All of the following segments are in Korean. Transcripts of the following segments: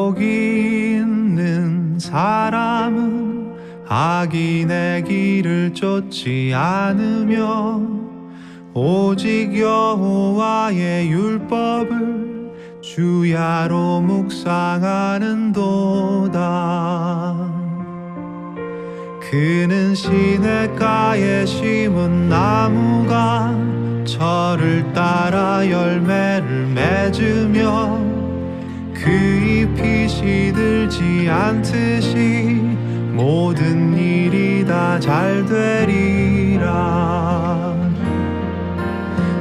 복이 있는 사람은 악인의 길을 쫓지 않으며 오직 여호와의 율법을 주야로 묵상하는도다. 그는 시냇가에 심은 나무가 철을 따라 열매를 맺으며 그 잎이 시들지 않듯이 모든 일이 다 잘 되리라.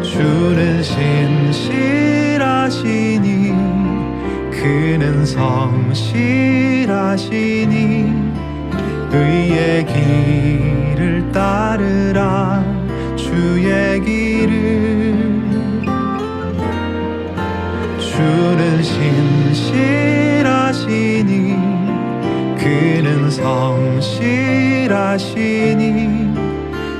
주는 신실하시니 그는 성실하시니 의의 길을 따르라. 주의 길을. 주는 신실하시니 그는 성실하시니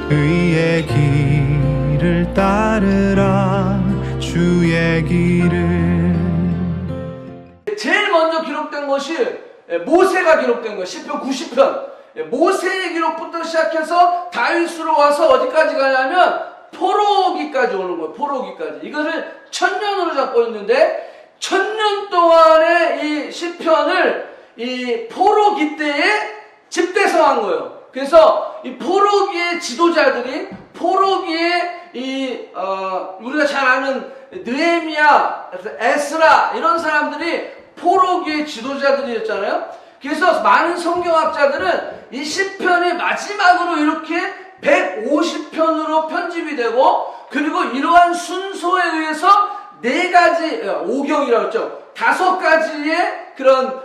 의의 길을 따르라. 주의 길을. 제일 먼저 기록된 것이 모세가 기록된 거예요. 시편 90편. 모세의 기록부터 시작해서 다윗으로 와서 어디까지 가냐면 포로기까지 오는 거예요. 포로기까지. 이것을 1000년으로 잡고 있는데 1000년 동안의 이 시편을 이 포로기 때에 집대성한 거예요. 그래서 이 포로기의 지도자들이 포로기의 우리가 잘 아는 느헤미야, 에스라 이런 사람들이 포로기의 지도자들이었잖아요. 그래서 많은 성경학자들은 이 시편이 마지막으로 이렇게 150편으로 편집이 되고, 그리고 이러한 순서에 의해서 4가지, 5경이라고 했죠. 5가지의 그런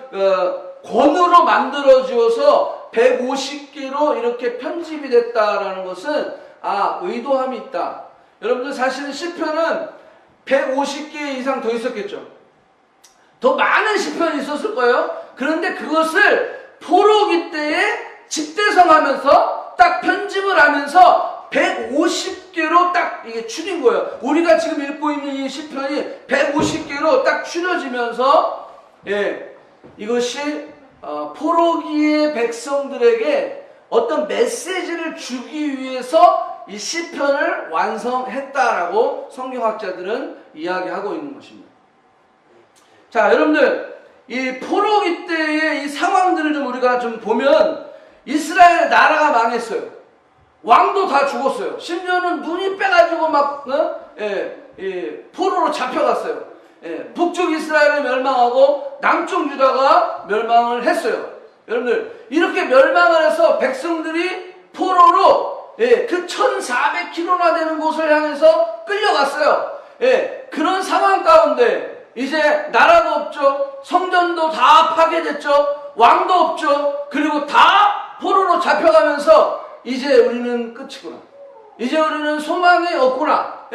권으로 만들어지어서 150개로 이렇게 편집이 됐다라는 것은 의도함이 있다. 여러분들 사실은 시편은 150개 이상 더 있었겠죠. 더 많은 시편이 있었을 거예요. 그런데 그것을 포로기 때에 집대성하면서 딱 편집을 하면서 150개로 딱 이게 줄인 거예요. 우리가 지금 읽고 있는 이 시편이 150개로 딱 줄여지면서 이것이 포로기의 백성들에게 어떤 메시지를 주기 위해서 이 시편을 완성했다라고 성경학자들은 이야기하고 있는 것입니다. 자, 여러분들 이 포로기 때의 이 상황들을 좀 우리가 좀 보면 이스라엘 나라가 망했어요. 왕도 다 죽었어요. 심지어는 눈이 빼가지고 막 포로로 잡혀갔어요. 북쪽 이스라엘이 멸망하고 남쪽 유다가 멸망을 했어요. 여러분들 이렇게 멸망을 해서 백성들이 포로로 그 1400km나 되는 곳을 향해서 끌려갔어요. 그런 상황 가운데 이제 나라도 없죠. 성전도 다 파괴됐죠. 왕도 없죠. 그리고 다 포로로 잡혀가면서 이제 우리는 끝이구나. 이제 우리는 소망이 없구나.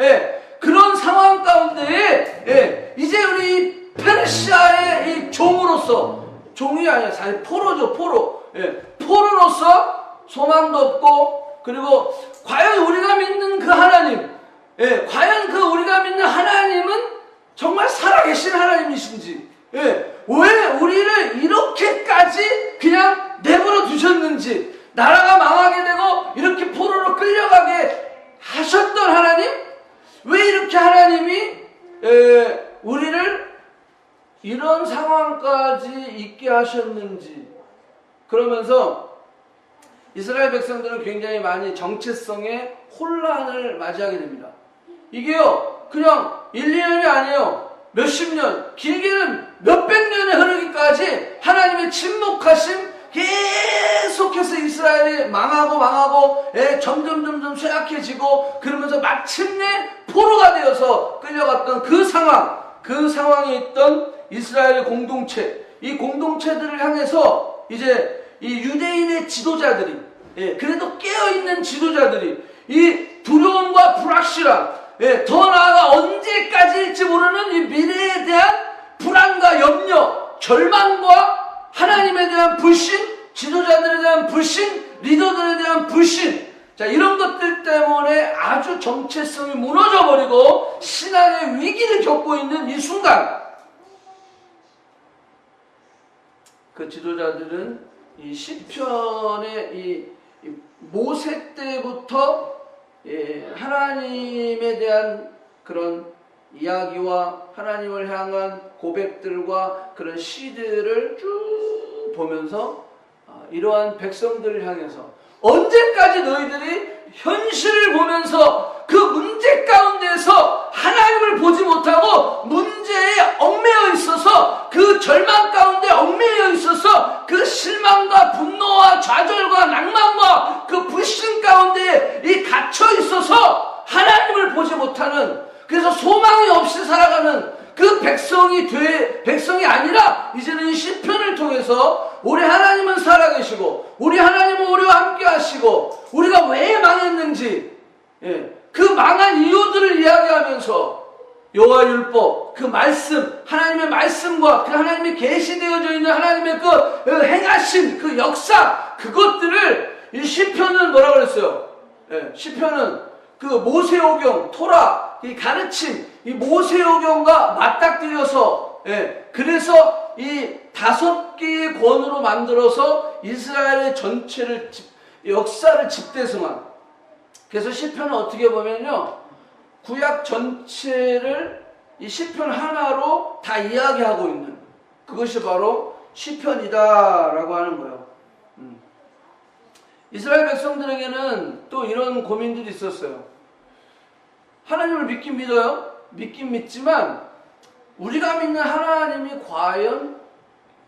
그런 상황 가운데에 이제 우리 페르시아의 이 종으로서, 종이 아니라 사실 포로죠. 포로. 포로로서 소망도 없고, 그리고 과연 우리가 믿는 그 하나님, 과연 그 우리가 믿는 하나님은 정말 살아계신 하나님이신지, 왜 우리를 이렇게까지 그냥 내버려 두셨는지, 나라가 망하게 되고 이렇게 포로로 끌려가게 하셨던 하나님, 왜 이렇게 하나님이 우리를 이런 상황까지 있게 하셨는지, 그러면서 이스라엘 백성들은 굉장히 많이 정체성의 혼란을 맞이하게 됩니다. 이게요 그냥 1, 2년이 아니에요. 몇십 년, 길게는 몇백 년에 흐르기까지 하나님의 침묵하심 계속해서 이스라엘이 망하고 점점 쇠약해지고, 그러면서 마침내 포로가 되어서 끌려갔던 그 상황에 있던 이스라엘의 공동체, 이 공동체들을 향해서 이제 이 유대인의 지도자들이, 그래도 깨어있는 지도자들이 이 두려움과 불확실함, 더 나아가 언제까지일지 모르는 이 미래에 대한 불안과 염려, 절망과 하나님에 대한 불신, 지도자들에 대한 불신, 리더들에 대한 불신, 자, 이런 것들 때문에 아주 정체성이 무너져버리고 신앙의 위기를 겪고 있는 이 순간, 그 지도자들은 이 시편의 이 모세 때부터 하나님에 대한 그런 이야기와 하나님을 향한 고백들과 그런 시들을 쭉 보면서 이러한 백성들을 향해서 언제까지 너희들이 현실을 보면서 그 문제 가운데서 하나님을 보지 못하고 문제에 얽매여 있어서 그 절망 가운데 얽매여 있어서 그 실망과 분노와 좌절과 낭만과 그 불신 가운데 이 갇혀 있어서 하나님을 보지 못하는, 그래서 소망이 없이 살아가는 그 백성이 아니라 이제는 시편을 통해서 우리 하나님은 살아계시고 우리 하나님은 우리와 함께 하시고 우리가 왜 망했는지 그 망한 이유들을 이야기하면서 여호와 율법, 그 말씀, 하나님의 말씀과 그 하나님의 계시되어져 있는 하나님의 그 행하신 그 역사, 그것들을 이 시편은 뭐라 그랬어요? 시편은 그 모세오경, 토라, 이 가르침, 이 모세오경과 맞닥뜨려서 그래서 이 5개의 권으로 만들어서 이스라엘의 전체를 역사를 집대성한. 그래서 시편은 어떻게 보면요, 구약 전체를 이 시편 하나로 다 이야기하고 있는, 그것이 바로 시편이다라고 하는 거예요. 이스라엘 백성들에게는 또 이런 고민들이 있었어요. 하나님을 믿긴 믿어요. 믿긴 믿지만 우리가 믿는 하나님이 과연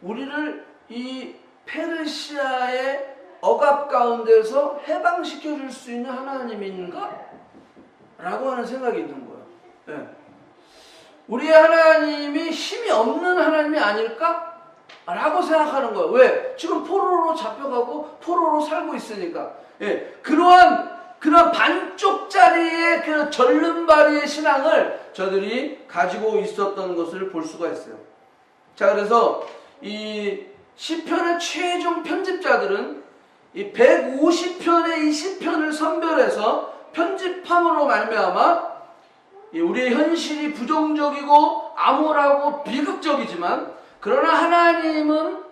우리를 이 페르시아의 억압 가운데서 해방시켜 줄 수 있는 하나님인가? 라고 하는 생각이 있는 거예요. 우리의 하나님이 힘이 없는 하나님이 아닐까? 라고 생각하는 거예요. 왜? 지금 포로로 잡혀가고 포로로 살고 있으니까. 그러한 반쪽짜리의 그 절름발이의 신앙을 저들이 가지고 있었던 것을 볼 수가 있어요. 자, 그래서 이 시편의 최종 편집자들은 이 150편의 이 시편을 선별해서 편집함으로 말미암아 우리의 현실이 부정적이고 암울하고 비극적이지만, 그러나 하나님은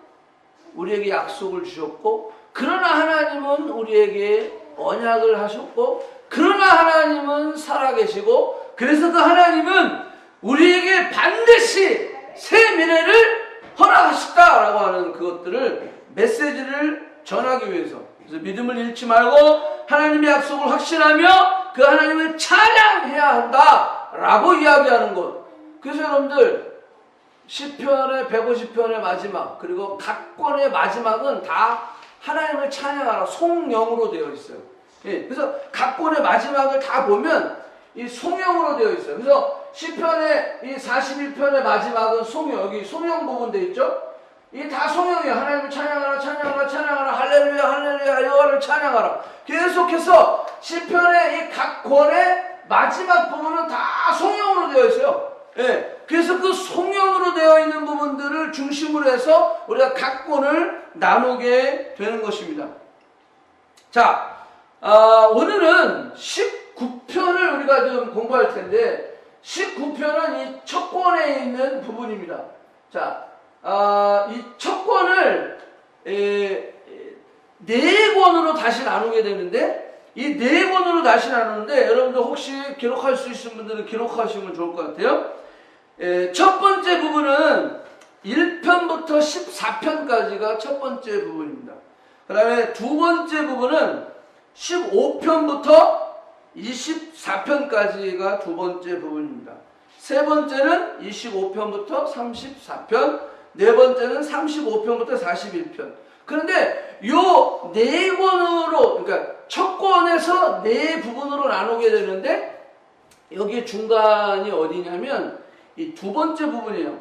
우리에게 약속을 주셨고, 그러나 하나님은 우리에게 언약을 하셨고, 그러나 하나님은 살아계시고, 그래서 그 하나님은 우리에게 반드시 새 미래를 허락하셨다라고 하는 그것들을, 메시지를 전하기 위해서, 그래서 믿음을 잃지 말고 하나님의 약속을 확신하며 그 하나님을 찬양해야 한다라고 이야기하는 것. 그래서 여러분들 시편의 150편의 마지막, 그리고 각 권의 마지막은 다 하나님을 찬양하라 송영으로 되어 있어요. 그래서 각 권의 마지막을 다 보면 이 송영으로 되어 있어요. 그래서 시편의 이 41편의 마지막은 송영, 여기 송영 부분 되어 있죠. 이게 다 송영이에요. 하나님을 찬양하라, 찬양하라, 찬양하라, 할렐루야, 할렐루야, 여호와를 찬양하라. 계속해서 시편의 이 각 권의 마지막 부분은 다 송영으로 되어 있어요. 그래서 그 송영으로 되어 있는 부분들을 중심으로 해서 우리가 각 권을 나누게 되는 것입니다. 자, 오늘은 19편을 우리가 좀 공부할 텐데, 19편은 이 첫 권에 있는 부분입니다. 자, 이 첫 권을 4권으로 다시 나누게 되는데, 이 4권으로 다시 나누는데, 여러분들 혹시 기록할 수 있는 분들은 기록하시면 좋을 것 같아요. 첫 번째 부분은 1편부터 14편까지가 첫 번째 부분입니다. 그 다음에 두 번째 부분은 15편부터 24편까지가 두 번째 부분입니다. 세 번째는 25편부터 34편, 네 번째는 35편부터 41편. 그런데 요 4권으로, 그러니까 첫 권에서 4부분으로 나누게 되는데, 여기 중간이 어디냐면 이 두 번째 부분이에요.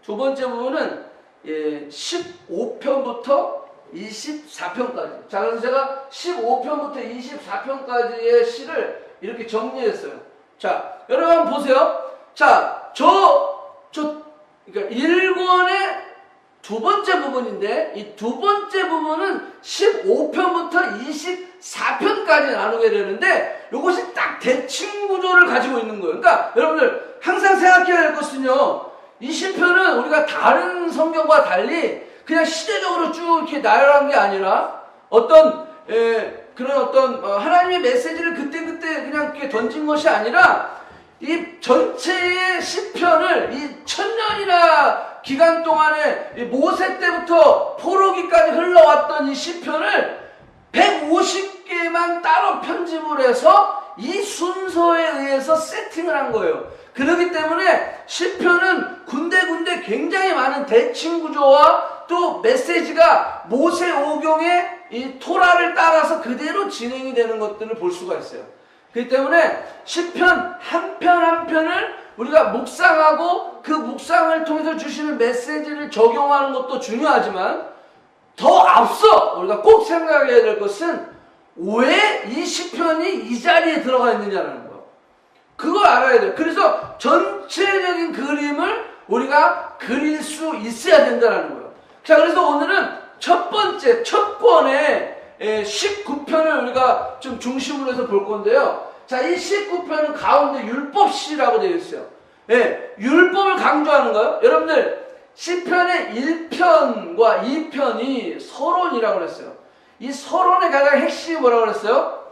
두 번째 부분은 15편부터 24편까지. 자, 그래서 제가 15편부터 24편까지의 시를 이렇게 정리했어요. 자, 여러분 한번 보세요. 자, 그러니까 1권의 두 번째 부분인데, 이 두 번째 부분은 15편부터 24편까지 나누게 되는데, 이것이 딱 대칭 구조를 가지고 있는 거예요. 그러니까 여러분들 항상 생각해야 할 것은요, 이 시편은 우리가 다른 성경과 달리 그냥 시대적으로 쭉 이렇게 나열한 게 아니라 어떤 그런 어떤 하나님의 메시지를 그때그때 그냥 이렇게 던진 것이 아니라 이 전체의 시편을 이 1000년이나 기간 동안에 이 모세 때부터 포로기까지 흘러왔던 이 시편을 150개만 따로 편집을 해서 이 순서에 의해서 세팅을 한 거예요. 그렇기 때문에 시편은 군데군데 굉장히 많은 대칭 구조와 또 메시지가 모세 오경의 이 토라를 따라서 그대로 진행이 되는 것들을 볼 수가 있어요. 그렇기 때문에 시편 한 편 한 편을 우리가 묵상하고 그 묵상을 통해서 주시는 메시지를 적용하는 것도 중요하지만 더 앞서 우리가 꼭 생각해야 될 것은 왜 이 시편이 이 자리에 들어가 있느냐라는 거예요. 그걸 알아야 돼요. 그래서 전체적인 그림을 우리가 그릴 수 있어야 된다는 거예요. 자, 그래서 오늘은 첫 번째, 첫 권의 19편을 우리가 좀 중심으로 해서 볼 건데요. 자, 이 19편은 가운데 율법시라고 되어 있어요. 율법을 강조하는 거예요. 여러분들, 시편의 1편과 2편이 서론이라고 그랬어요. 이 서론의 가장 핵심이 뭐라고 그랬어요?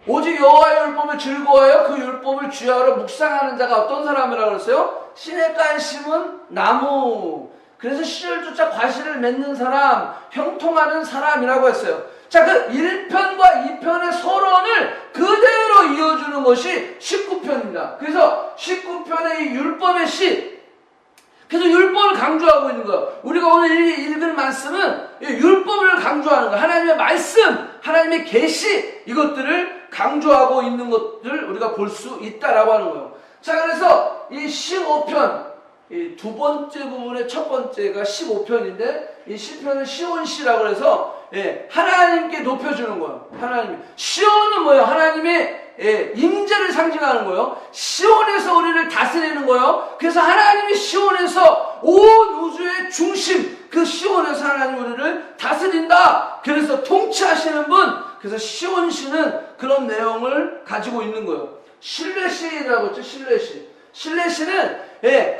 오직 여호와의 율법을 즐거워하여 그 율법을 주야로 묵상하는 자가 어떤 사람이라고 그랬어요? 시냇가에 심은 나무. 그래서 시절조차 과실을 맺는 사람, 형통하는 사람이라고 했어요. 자, 그 1편과 2편의 서론을 그대로 이어주는 것이 19편입니다. 그래서 19편의 이 율법의 시, 그래서 율법을 강조하고 있는 거예요. 우리가 오늘 읽을 말씀은 율법을 강조하는 거예요. 하나님의 말씀, 하나님의 계시, 이것들을 강조하고 있는 것들 우리가 볼 수 있다라고 하는 거예요. 자, 그래서 이 15편, 이 두 번째 부분의 첫 번째가 15편인데 이 시편은 시온시라고 해서 하나님께 높여주는 거예요. 하나님. 시온은 뭐예요? 하나님의 임재를 상징하는 거예요. 시온에서 우리를 다스리는 거예요. 그래서 하나님이 시온에서 온 우주의 중심, 그 시온에서 하나님 우리를 다스린다. 그래서 통치하시는 분. 그래서 시온시는 그런 내용을 가지고 있는 거예요. 신뢰시라고 했죠. 신뢰시. 신뢰시는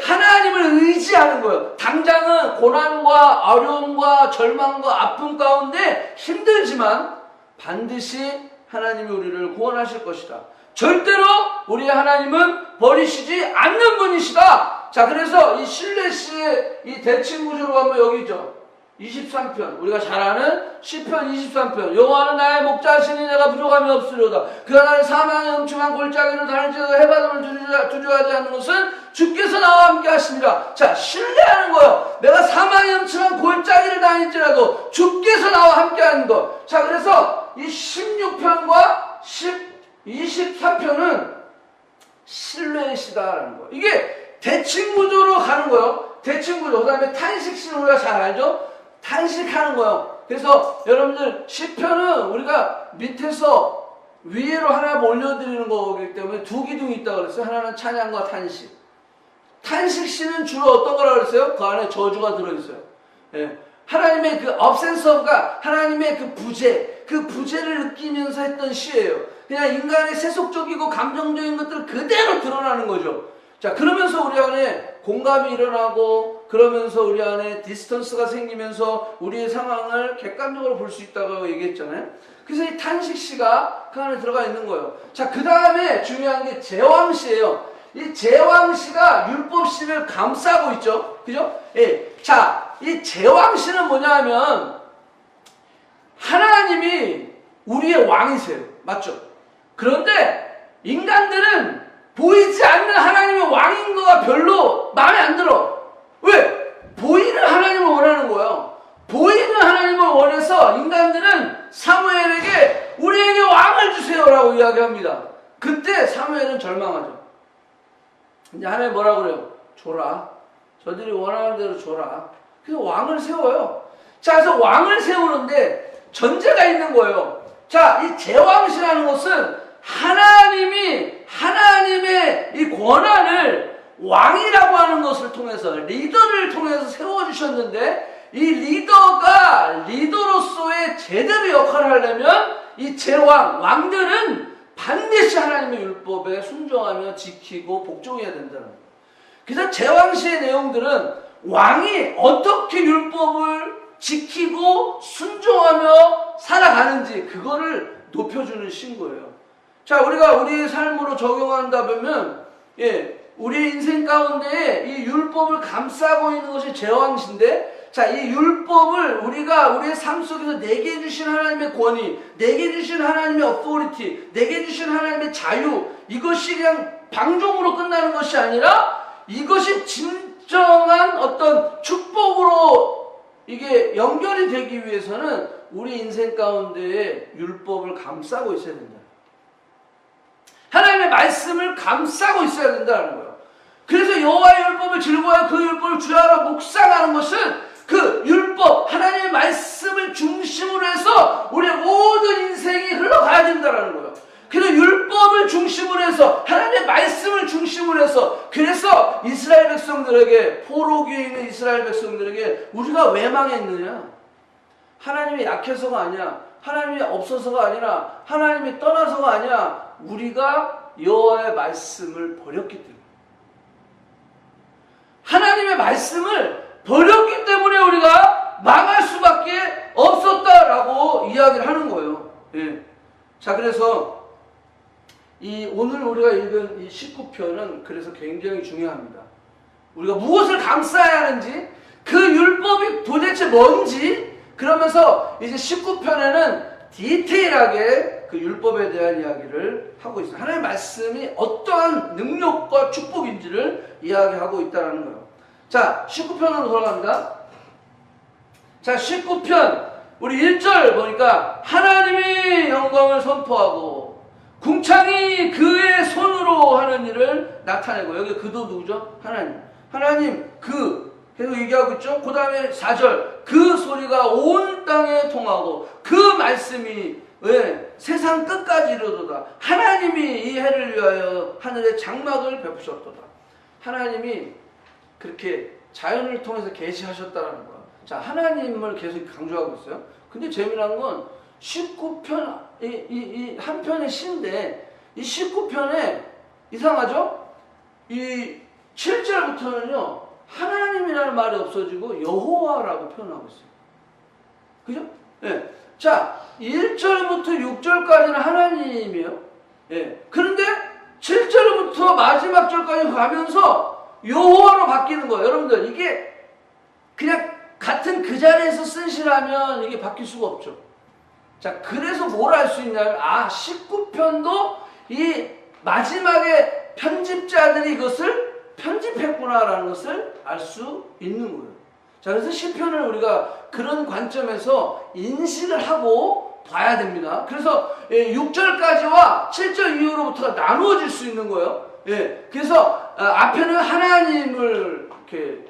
하나님을 의지하는 거예요. 당장은 고난과 어려움과 절망과 아픔 가운데 힘들지만 반드시 하나님이 우리를 구원하실 것이다. 절대로 우리 하나님은 버리시지 않는 분이시다. 자, 그래서 이 신뢰시의 이 대칭 구조로 가면 여기 있죠. 23편, 우리가 잘 아는 시편 23편. 여호와는 나의 목자시니 내가 부족함이 없으리로다. 그가 나를 사망의 음침한 골짜기로 다닐지라도 해바람을 두려워하지 않는 것은 주께서 나와 함께 하십니다. 자, 신뢰하는 거예요. 내가 사망의 음침한 골짜기를 다닐지라도 주께서 나와 함께 하는 것. 자, 그래서 이 16편과 23편은 신뢰의 시다라는 거예요. 이게 대칭 구조로 가는 거예요. 대칭 구조. 그 다음에 탄식시는 우리가 잘 알죠? 탄식하는 거예요. 그래서 여러분들 시편은 우리가 밑에서 위로 하나 올려드리는 거기 때문에 두 기둥이 있다고 그랬어요. 하나는 찬양과 탄식. 탄식시는 주로 어떤 거라고 그랬어요? 그 안에 저주가 들어있어요. 하나님의 그 absence of가 하나님의 그 부재, 그 부재를 느끼면서 했던 시예요. 그냥 인간의 세속적이고 감정적인 것들을 그대로 드러나는 거죠. 자, 그러면서 우리 안에 공감이 일어나고 그러면서 우리 안에 디스턴스가 생기면서 우리의 상황을 객관적으로 볼 수 있다고 얘기했잖아요. 그래서 이 탄식시가 그 안에 들어가 있는 거예요. 자, 그 다음에 중요한 게 제왕시예요. 이 제왕시가 율법시를 감싸고 있죠. 그죠? 자, 이 제왕시는 뭐냐 하면 하나님이 우리의 왕이세요. 맞죠? 그런데 인간들은 보이지 않는 하나님의 왕인 거가 별로 마음에 안 들어. 왜? 보이는 하나님을 원하는 거예요. 보이는 하나님을 원해서 인간들은 사무엘에게 우리에게 왕을 주세요라고 이야기합니다. 그때 사무엘은 절망하죠. 이제 하나님 뭐라 그래요? 줘라. 저들이 원하는 대로 줘라. 그래서 왕을 세워요. 자, 그래서 왕을 세우는데 전제가 있는 거예요. 자, 이 제왕시라는 것은 하나님의 이 권한을 왕이라고 하는 것을 통해서 리더를 통해서 세워주셨는데 이 리더가 리더로서의 제대로 역할을 하려면 이 제왕, 왕들은 반드시 하나님의 율법에 순종하며 지키고 복종해야 된다는 거예요. 그래서 제왕시의 내용들은 왕이 어떻게 율법을 지키고 순종하며 살아가는지 그거를 높여주는 신고예요. 자, 우리가 우리 삶으로 적용한다 보면 우리 인생 가운데 이 율법을 감싸고 있는 것이 제왕신데, 자, 이 율법을 우리가 우리의 삶 속에서 내게 주신 하나님의 권위, 내게 주신 하나님의 어토리티, 내게 주신 하나님의 자유, 이것이 그냥 방종으로 끝나는 것이 아니라 이것이 진정한 어떤 축복으로 이게 연결이 되기 위해서는 우리 인생 가운데에 율법을 감싸고 있어야 된다. 하나님의 말씀을 감싸고 있어야 된다는 거예요. 그래서 여호와의 율법을 즐거워하여 그 율법을 주야로 묵상하는 것은 그 율법, 하나님의 말씀을 중심으로 해서 우리의 모든 인생이 흘러가야 된다는 거예요. 그래서 율법을 중심으로 해서 하나님의 말씀을 중심으로 해서, 그래서 이스라엘 백성들에게, 포로기에 있는 이스라엘 백성들에게 우리가 왜 망했느냐? 하나님이 약해서가 아니야. 하나님이 없어서가 아니라 하나님이 떠나서가 아니야. 우리가 여호와의 말씀을 버렸기 때문에, 하나님의 말씀을 버렸기 때문에 우리가 망할 수밖에 없었다라고 이야기를 하는 거예요. 자, 그래서 오늘 우리가 읽은 이 19편은 그래서 굉장히 중요합니다. 우리가 무엇을 감싸야 하는지, 그 율법이 도대체 뭔지, 그러면서 이제 19편에는 디테일하게 그 율법에 대한 이야기를 하고 있어요. 하나님의 말씀이 어떠한 능력과 축복인지를 이야기하고 있다는 거예요. 자, 19편으로 돌아갑니다. 자, 19편 우리 1절 보니까 하나님이 영광을 선포하고 궁창이 그의 손으로 하는 일을 나타내고, 여기 그도 누구죠? 하나님 계속 얘기하고 있죠. 그 다음에 4절 그 소리가 온 땅에 통하고 그 말씀이 세상 끝까지 이르도다. 하나님이 이 해를 위하여 하늘에 장막을 베푸셨도다. 하나님이 그렇게 자연을 통해서 계시하셨다는 거야. 자, 하나님을 계속 강조하고 있어요. 근데 재미난 건 19편 이 한 편의 시인데, 이 19편에 이상하죠? 이 7절부터는요 하나님이라는 말이 없어지고 여호와라고 표현하고 있어요. 그죠? 네. 자, 1절부터 6절까지는 하나님이에요. 그런데 7절부터 마지막 절까지 가면서 여호와로 바뀌는 거예요. 여러분들, 이게 그냥 같은 그 자리에서 쓴 시라면 이게 바뀔 수가 없죠. 자, 그래서 뭘 알 수 있냐면, 19편도 이 마지막에 편집자들이 이것을 편집했구나라는 것을 알 수 있는 거예요. 자, 그래서 시편을 우리가 그런 관점에서 인식을 하고 봐야 됩니다. 그래서 6절까지와 7절 이후로부터가 나누어질 수 있는 거예요. 그래서 앞에는 하나님을 이렇게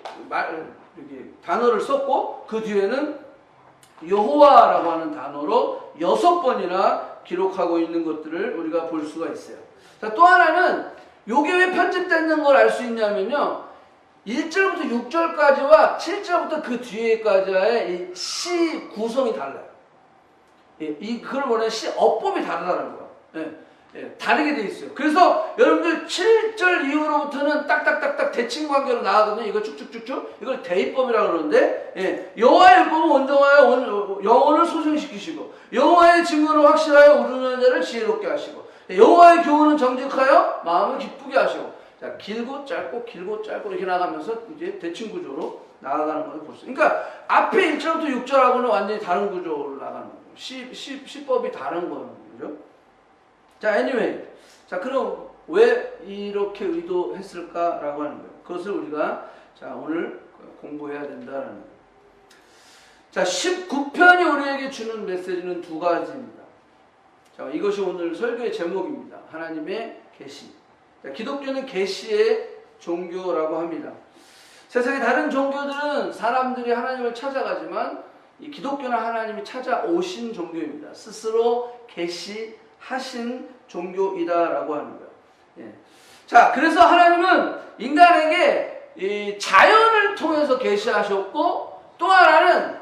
단어를 썼고, 그 뒤에는 여호와라고 하는 단어로 6번이나 기록하고 있는 것들을 우리가 볼 수가 있어요. 자, 또 하나는 요게 왜 편집됐는 걸 알 수 있냐면요, 1절부터 6절까지와 7절부터 그 뒤에까지의 이 시 구성이 달라요. 그걸 뭐냐, 시 어법이 다르다는 거예요. 다르게 돼 있어요. 그래서 여러분들 7절 이후로부터는 딱딱딱딱 대칭 관계로 나가거든요. 이거 쭉쭉쭉쭉, 이걸 대입법이라고 그러는데, 여호와의 율법은 온정하여 영혼을 소생시키시고 여호와의 증거를 확실하여 우르는 자를 지혜롭게 하시고 여호와의 교훈은 정직하여 마음을 기쁘게 하시고. 자, 길고 짧고 길고 짧고 이렇게 나가면서 이제 대칭 구조로 나아가는 걸 볼 수 있어요. 그러니까 앞에 1절부터 6절하고는 완전히 다른 구조로 나가는 거예요. 시법이 다른 거죠. 자, anyway. 자, 그럼 왜 이렇게 의도했을까라고 하는 거예요. 그것을 우리가 오늘 공부해야 된다라는 거예요. 자, 19편이 우리에게 주는 메시지는 두 가지입니다. 자, 이것이 오늘 설교의 제목입니다. 하나님의 계시. 자, 기독교는 계시의 종교라고 합니다. 세상의 다른 종교들은 사람들이 하나님을 찾아가지만 이 기독교는 하나님이 찾아오신 종교입니다. 스스로 계시하신 종교이다라고 하는 거예요. 자, 그래서 하나님은 인간에게 이 자연을 통해서 계시하셨고, 또 하나는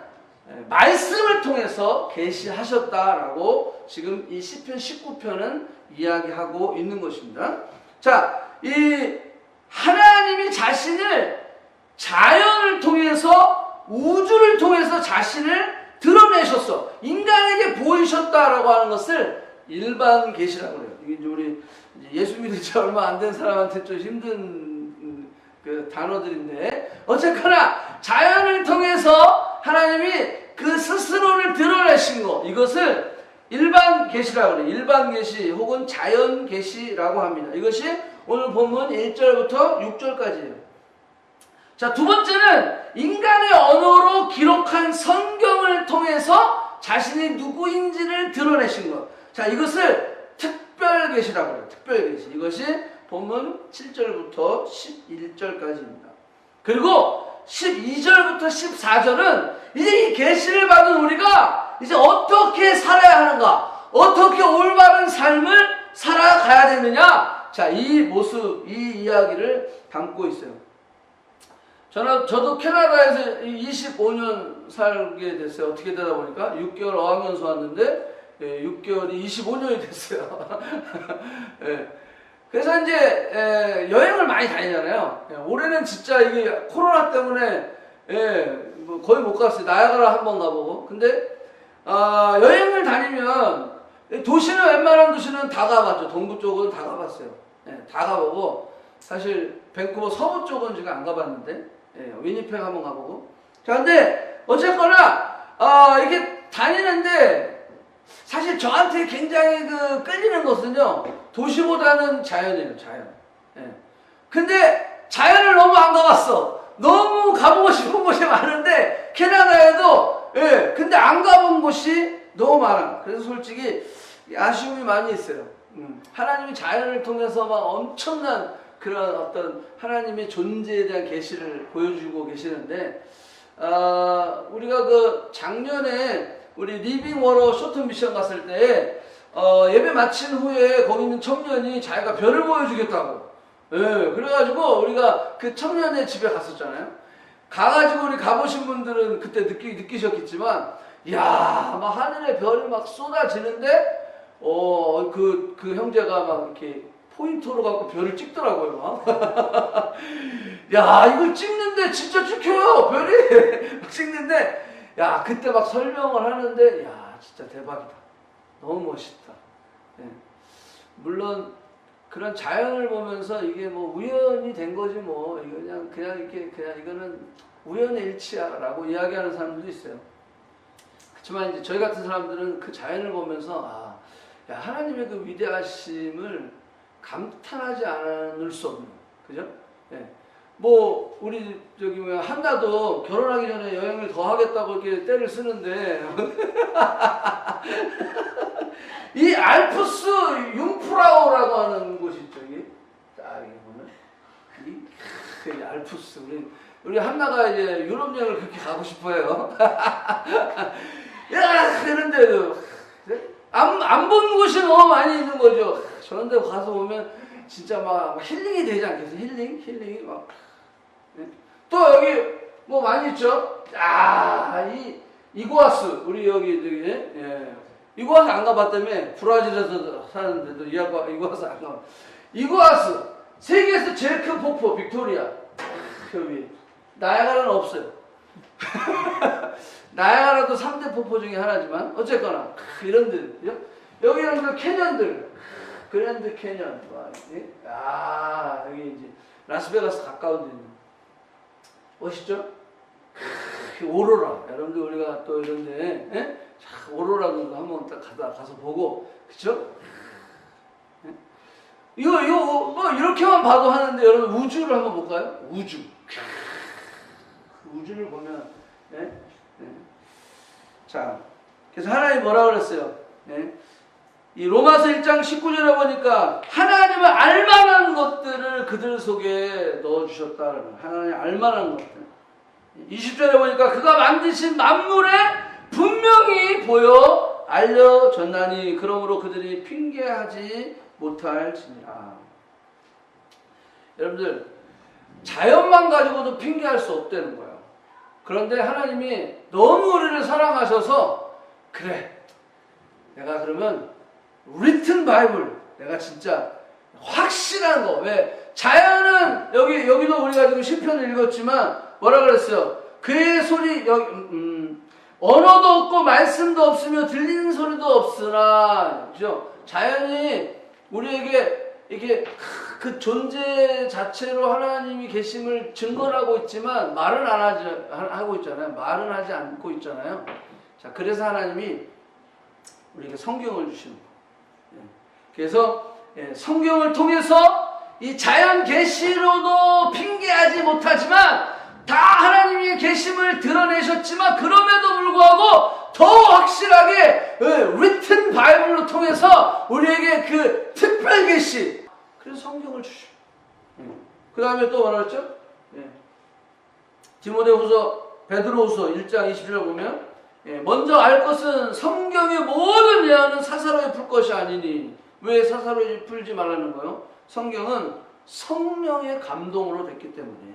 말씀을 통해서 계시하셨다라고 지금 이 시편 19편은 이야기하고 있는 것입니다. 자, 이 하나님이 자신을 자연을 통해서 우주를 통해서 자신을 드러내셨어. 인간에게 보이셨다라고 하는 것을 일반 계시라고 그래요. 이게 이제 우리 예수 믿은 지 얼마 안 된 사람한테 좀 힘든 그 단어들인데, 어쨌거나 자연을 통해서 하나님이 그 스스로를 드러내신 거, 이것을 일반 계시라고 그래요. 일반 계시 혹은 자연 계시라고 합니다. 이것이 오늘 본문 1절부터 6절까지예요. 자, 두 번째는 인간의 언어로 기록한 성경을 통해서 자신이 누구인지를 드러내신 것. 자, 이것을 특별 계시라고 해요. 특별 계시. 이것이 본문 7절부터 11절까지입니다. 그리고 12절부터 14절은 이제 이 계시를 받은 우리가 이제 어떻게 살아야 하는가, 어떻게 올바른 삶을 살아가야 되느냐. 자, 이 모습, 이 이야기를 담고 있어요. 저도 캐나다에서 25년 살게 됐어요. 어떻게 되다 보니까 6개월 어학연수 왔는데 6개월이 25년이 됐어요. 예. 그래서 이제 여행을 많이 다니잖아요. 올해는 진짜 이게 코로나 때문에 뭐 거의 못 갔어요. 나야가라 한번 가보고. 근데 여행을 다니면 도시는, 웬만한 도시는 다 가봤죠. 동부 쪽은 다 가봤어요. 다 가보고, 사실 밴쿠버 서부 쪽은 제가 안 가봤는데 위니펙 한번 가보고. 자, 근데 어쨌거나 이렇게 다니는데 사실 저한테 굉장히 끌리는 것은요, 도시보다는 자연이에요. 자연. 근데 자연을 너무 안 가봤어. 너무 가보고 싶은 곳이 많은데 캐나다에도, 근데 안 가본 곳이 너무 많아. 그래서 솔직히 아쉬움이 많이 있어요. 하나님이 자연을 통해서 막 엄청난 그런 어떤 하나님의 존재에 대한 계시를 보여주고 계시는데, 우리가 작년에 우리 리빙 워러 쇼트 미션 갔을 때 예배 마친 후에 거기 있는 청년이 자기가 별을 보여주겠다고, 그래가지고 우리가 그 청년의 집에 갔었잖아요. 가가지고 우리 가보신 분들은 그때 느끼셨겠지만, 이야, 막 하늘에 별이 막 쏟아지는데 그 형제가 막 이렇게 포인터로 갖고 별을 찍더라고요. 막. 야, 이걸 찍는데 진짜 찍혀요, 별이. 찍는데, 야, 그때 막 설명을 하는데, 야, 진짜 대박이다. 너무 멋있다. 물론 그런 자연을 보면서 이게 뭐 우연이 된 거지 뭐, 이거 그냥 이거는 우연의 일치야라고 이야기하는 사람들도 있어요. 그렇지만 이제 저희 같은 사람들은 그 자연을 보면서 야, 하나님의 그 위대하심을 감탄하지 않을 수 없는, 그죠? 뭐 우리 한나도 결혼하기 전에 여행을 더 하겠다고 이렇게 때를 쓰는데 이 알프스 융프라우라고 하는 곳이 있죠. 이게 딱 이게 보면 이 알프스, 우리 한나가 이제 유럽 여행을 그렇게 가고 싶어해요. 야, 그런데도 안 본 곳이 너무 많이 있는 거죠. 저런 데 가서 보면 진짜 막 힐링이 되지 않겠어요? 힐링이 막. 또 여기 뭐 많이 있죠? 이구아스, 우리 여기 이구아스 안 가봤다며. 브라질에서 사는데도 이구아스 안 가봤. 이구아스 세계에서 제일 큰 폭포 빅토리아 여기. 나야가라는 없어요. 나야가라도 3대 폭포 중에 하나지만 어쨌거나 이런 데요. 여기는 그 캐년들, 그랜드 캐년, 여기 이제 라스베가스 가까운 데 멋있죠? 오로라, 여러분들 우리가 또 이런데 오로라도 한번 딱 가서 보고, 그쵸? 이거 뭐 이렇게만 봐도 하는데, 여러분 우주를 한번 볼까요? 우주를 보면, 자, 그래서 하나님 뭐라 그랬어요? 이 로마서 1장 19절에 보니까 하나님을 알만한 것들을 그들 속에 넣어주셨다. 하나님 알만한 것들. 20절에 보니까 그가 만드신 만물에 분명히 보여 알려졌나니 그러므로 그들이 핑계하지 못할지니라. 여러분들, 자연만 가지고도 핑계할 수 없다는 거예요. 그런데 하나님이 너무 우리를 사랑하셔서, 그래, 내가 그러면 written 바이블, 내가 진짜 확실한 거. 왜? 자연은 여기도 우리가 지금 시편을 읽었지만 뭐라 그랬어요? 그의 소리 언어도 없고 말씀도 없으며 들리는 소리도 없으나, 그죠? 자연이 우리에게 이게 그 존재 자체로 하나님이 계심을 증거를 하고 있지만 말은 안 하고 있잖아요. 말은 하지 않고 있잖아요. 자, 그래서 하나님이 우리에게 성경을 주시는 거예요. 그래서 성경을 통해서 이 자연 계시로도 핑계하지 못하지만 다 하나님의 계심을 드러내셨지만 그럼에도 불구하고 더 확실하게 written 바이블로 통해서 우리에게 그 특별 계시, 그래서 성경을 주시고, 그 다음에 또 뭐라 그랬죠? 디모데후서, 베드로후서 1장 20절을 보면 먼저 알 것은 성경의 모든 예언은 사사로이 풀 것이 아니니. 왜 사사로이 풀지 말라는 거예요? 성경은 성령의 감동으로 됐기 때문에.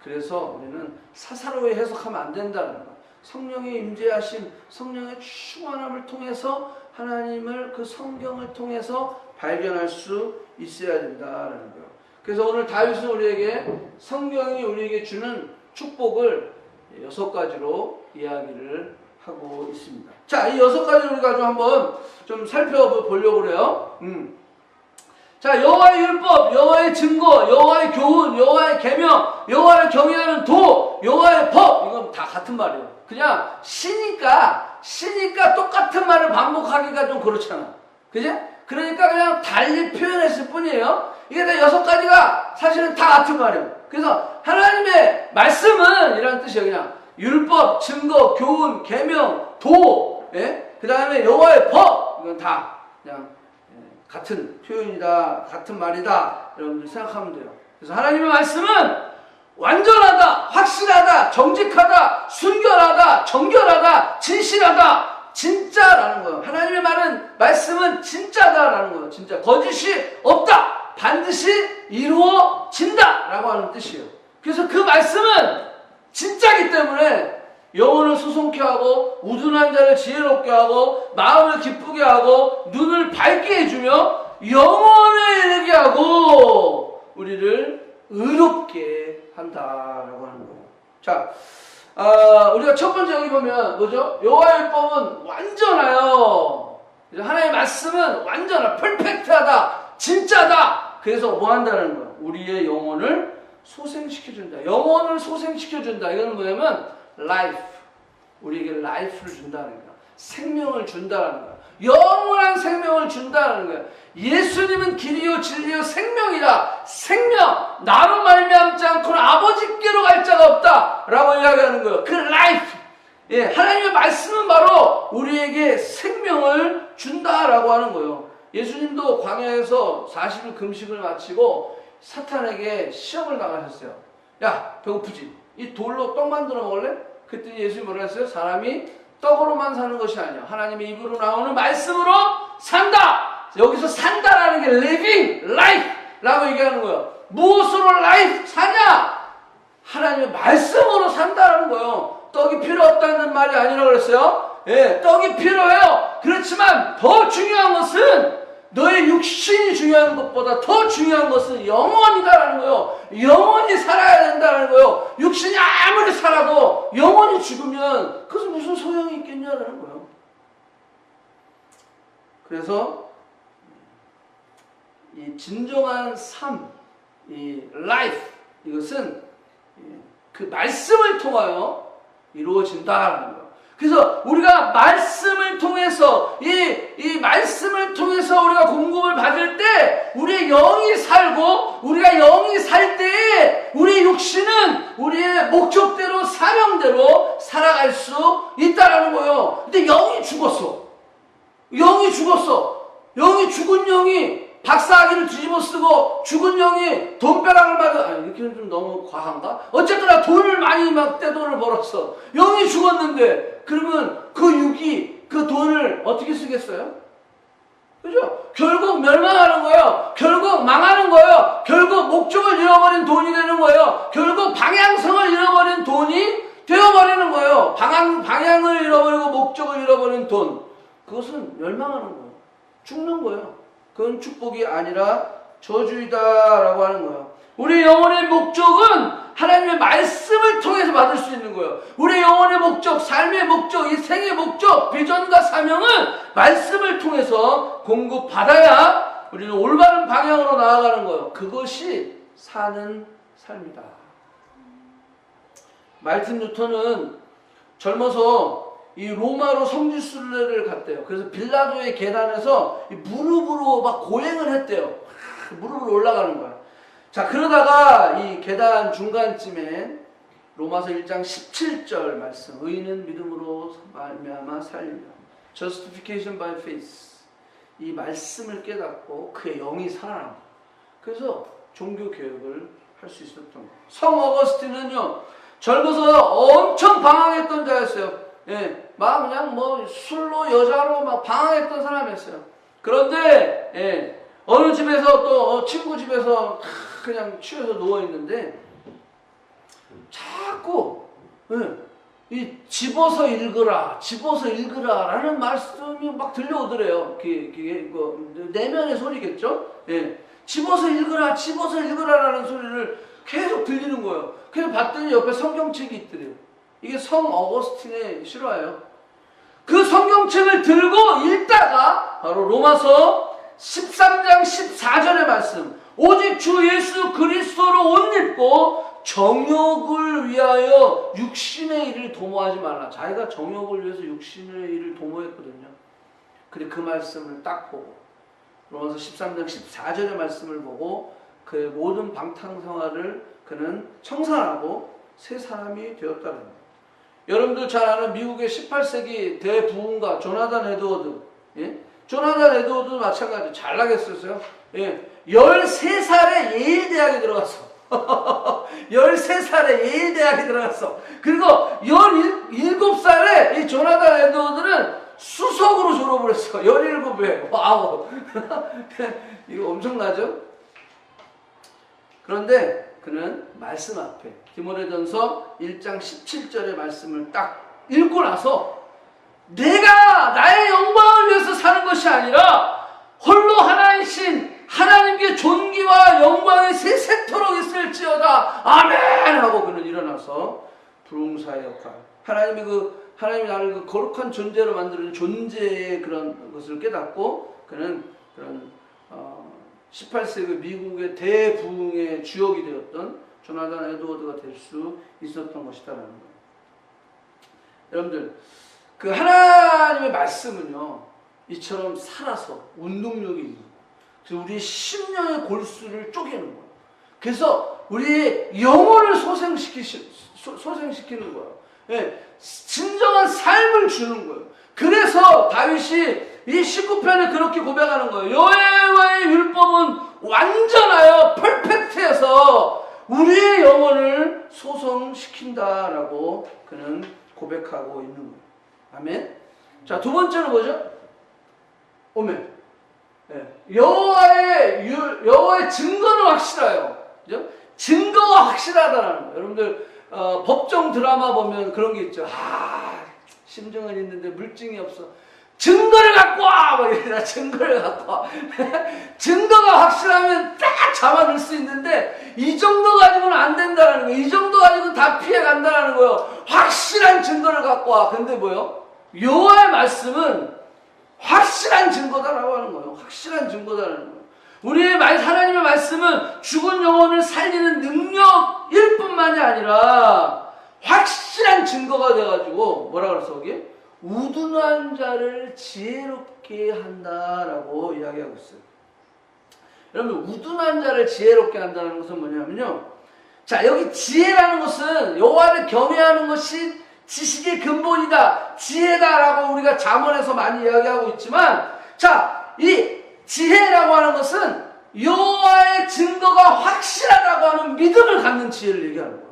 그래서 우리는 사사로이 해석하면 안 된다는 거예요. 성령의 임재하심, 성령의 충만함을 통해서 하나님을 그 성경을 통해서 발견할 수 있어야 된다는 거예요. 그래서 오늘 다윗은 우리에게 성경이 우리에게 주는 축복을 6가지로 이야기를 하고 있습니다. 자, 이 6가지를 우리가 좀 한번 좀 살펴보려고 그래요. 자, 여호와의 율법, 여호와의 증거, 여호와의 교훈, 여호와의 계명, 여호와를 경외하는 도, 여호와의 법, 이건 다 같은 말이에요. 그냥 시니까 똑같은 말을 반복하기가 좀 그렇잖아. 그지? 그러니까 그냥 달리 표현했을 뿐이에요. 이게 다 6가지가 사실은 다 같은 말이에요. 그래서 하나님의 말씀은 이런 뜻이에요. 그냥 율법, 증거, 교훈, 계명, 도, 그 다음에 여호와의 법, 이건 다 그냥 같은 표현이다, 같은 말이다, 여러분들 생각하면 돼요. 그래서 하나님의 말씀은 완전하다, 확실하다, 정직하다, 순결하다, 정결하다, 진실하다, 진짜라는 거예요. 하나님의 말씀은 진짜다라는 거예요. 진짜 거짓이 없다, 반드시 이루어진다 라고 하는 뜻이에요. 그래서 그 말씀은 진짜기 때문에 영혼을 소송케 하고 우둔한 자를 지혜롭게 하고 마음을 기쁘게 하고 눈을 밝게 해주며 영혼을 이르게 하고 우리를 의롭게 한다라고 하는 거예요. 자, 우리가 첫 번째 여기 보면 뭐죠? 여호와의 율법은 완전하여. 하나님의 말씀은 완전하, 퍼펙트하다, 진짜다. 그래서 뭐 한다는 거예요? 우리의 영혼을 소생시켜준다. 영혼을 소생시켜준다. 이건 뭐냐면 life, 우리에게 life를 준다는 거야. 생명을 준다는 거야. 영원한 생명을 준다는 거야. 예수님은 길이요 진리요 생명이다. 생명, 나로 말미암지 않고는 아버지께로 갈 자가 없다 라고 이야기하는 거예요. 그 life, 하나님의 말씀은 바로 우리에게 생명을 준다라고 하는 거예요. 예수님도 광야에서 40일 금식을 마치고 사탄에게 시험을 나가셨어요. 야, 배고프지? 이 돌로 떡 만들어 먹을래? 그랬더니 예수님이 뭐라 했어요? 사람이 떡으로만 사는 것이 아니야. 하나님의 입으로 나오는 말씀으로 산다. 여기서 산다라는 게 living life라고 얘기하는 거예요. 무엇으로 life 사냐? 하나님의 말씀으로 산다라는 거예요. 떡이 필요 없다는 말이 아니라고 그랬어요. 떡이 필요해요. 그렇지만 더 중요한 것은 너의 육신이 중요한 것보다 더 중요한 것은 영혼이다라는 거예요. 영혼이 살아야 된다는 거예요. 육신이 아무리 살아도 영혼이 죽으면 그것은 무슨 소용이 있겠냐라는 거예요. 그래서 이 진정한 삶, 이 life, 이것은 그 말씀을 통하여 이루어진다라는 거예요. 그래서 우리가 말씀을 통해서 이 말씀을 통해서 우리가 공급을 받을 때 우리의 영이 살고, 우리가 영이 살 때에 우리 육신은 우리의 목적대로 사명대로 살아갈 수 있다라는 거예요. 근데 영이 죽었어. 영이 죽은 영이 박사학위를 뒤집어 쓰고 죽은 영이 돈벼락을 맞아. 이렇게는 좀 너무 과한가? 어쨌거나 돈을 많이 막 떼돈을 벌었어. 영이 죽었는데 그러면 그 육이 그 돈을 어떻게 쓰겠어요? 그죠? 결국 멸망하는 거예요. 결국 망하는 거예요. 결국 목적을 잃어버린 돈이 되는 거예요. 결국 방향성을 잃어버린 돈이 되어버리는 거예요. 방향을 잃어버리고 목적을 잃어버린 돈. 그것은 멸망하는 거예요. 죽는 거예요. 그건 축복이 아니라 저주이다라고 하는 거예요. 우리 영혼의 목적은 하나님의 말씀을 통해서 받을 수 있는 거예요. 우리의 영혼의 목적, 삶의 목적, 이 생의 목적, 비전과 사명은 말씀을 통해서 공급받아야 우리는 올바른 방향으로 나아가는 거예요. 그것이 사는 삶이다. 말틴 루터는 젊어서 이 로마로 성지순례를 갔대요. 그래서 빌라도의 계단에서 무릎으로 막 고행을 했대요. 무릎으로 올라가는 거야. 자, 그러다가 이 계단 중간쯤에 로마서 1장 17절 말씀, 의인은 믿음으로 말미암아 살리라. Justification by faith. 이 말씀을 깨닫고 그의 영이 살아납니다. 그래서 종교 개혁을 할 수 있었던 거예요. 성 어거스틴은요, 젊어서 엄청 방황했던 자였어요. 예, 막 그냥 뭐 술로 여자로 막 방황했던 사람이었어요. 그런데 예, 어느 집에서 또 친구 집에서 그냥 취해서 누워 있는데 자꾸 예, 이 집어서 읽으라, 집어서 읽으라라는 말씀이 막 들려오더래요. 그게 내면의 소리겠죠? 예, 집어서 읽으라, 집어서 읽으라라는 소리를 계속 들리는 거예요. 그래서 봤더니 옆에 성경책이 있더래요. 이게 성 어거스틴의 실화예요. 그 성경책을 들고 읽다가 바로 로마서 13장 14절의 말씀, 오직 주 예수 그리스도로 옷 입고 정욕을 위하여 육신의 일을 도모하지 말라. 자기가 정욕을 위해서 육신의 일을 도모했거든요. 근데 그 말씀을 딱 보고 로마서 13장 14절의 말씀을 보고 그의 모든 방탕생활을 그는 청산하고 새 사람이 되었다는 거예요. 여러분들 잘 아는 미국의 18세기 대부흥가 조나단 에드워드, 예? 조나단 에드워드도 마찬가지 잘 나겠었어요. 예. 13살에 예일 대학에 들어갔어. 13살에 예일 대학에 들어갔어. 그리고 17살에 이 조나단 에드워드는 수석으로 졸업을 했어. 17에. 와우. 이거 엄청나죠? 그런데 그는 말씀 앞에 디모데전서 1장 17절의 말씀을 딱 읽고 나서 내가 나의 영광을 위해서 사는 것이 아니라 홀로 하나이신 하나님께 존귀와 영광이 세세토록 있을지어다 아멘 하고 그는 일어나서 부흥사의 역할, 하나님이 나를 그 거룩한 존재로 만드는 존재의 그런 것을 깨닫고 그는 그런 18세기 미국의 대부흥의 주역이 되었던 조나단 에드워드가 될 수 있었던 것이다라는 거예요. 여러분들, 그 하나님의 말씀은요, 이처럼 살아서 운동력이 있는 거예요. 그래서 우리의 심령의 골수를 쪼개는 거예요. 그래서 우리의 영혼을 소생시키는 거예요. 예, 진정한 삶을 주는 거예요. 그래서 다윗이 이 19편에 그렇게 고백하는 거예요. 여호와의 율법은 완전하여 퍼펙트해서 우리의 영혼을 소성시킨다라고 그는 고백하고 있는 거예요. 아멘. 자, 두 번째로 뭐죠? 오멘. 예, 여호와의 증거는 확실해요. 그죠? 증거가 확실하다는 거예요. 여러분들 법정 드라마 보면 그런 게 있죠. 심증은 있는데 물증이 없어. 증거를 갖고 와! 뭐 이러나 증거를 갖고 와. 증거가 확실하면 딱 잡아낼 수 있는데 이 정도 가지고는 안 된다는 거예요. 이 정도 가지고는 다 피해 간다는 거예요. 확실한 증거를 갖고 와. 근데 뭐요? 여호와의 말씀은 확실한 증거다라고 하는 거예요. 확실한 증거다라는 거예요. 우리의 하나님의 말씀은 죽은 영혼을 살리는 능력일 뿐만이 아니라 확실한 증거가 돼가지고 뭐라 그랬어 거기? 우둔한 자를 지혜롭게 한다라고 이야기하고 있어요. 여러분, 우둔한 자를 지혜롭게 한다는 것은 뭐냐면요, 자, 여기 지혜라는 것은 여호와를 경외하는 것이 지식의 근본이다, 지혜다라고 우리가 잠언에서 많이 이야기하고 있지만, 자, 이 지혜라고 하는 것은 여호와의 증거가 확실하다고 하는 믿음을 갖는 지혜를 얘기하는 거예요.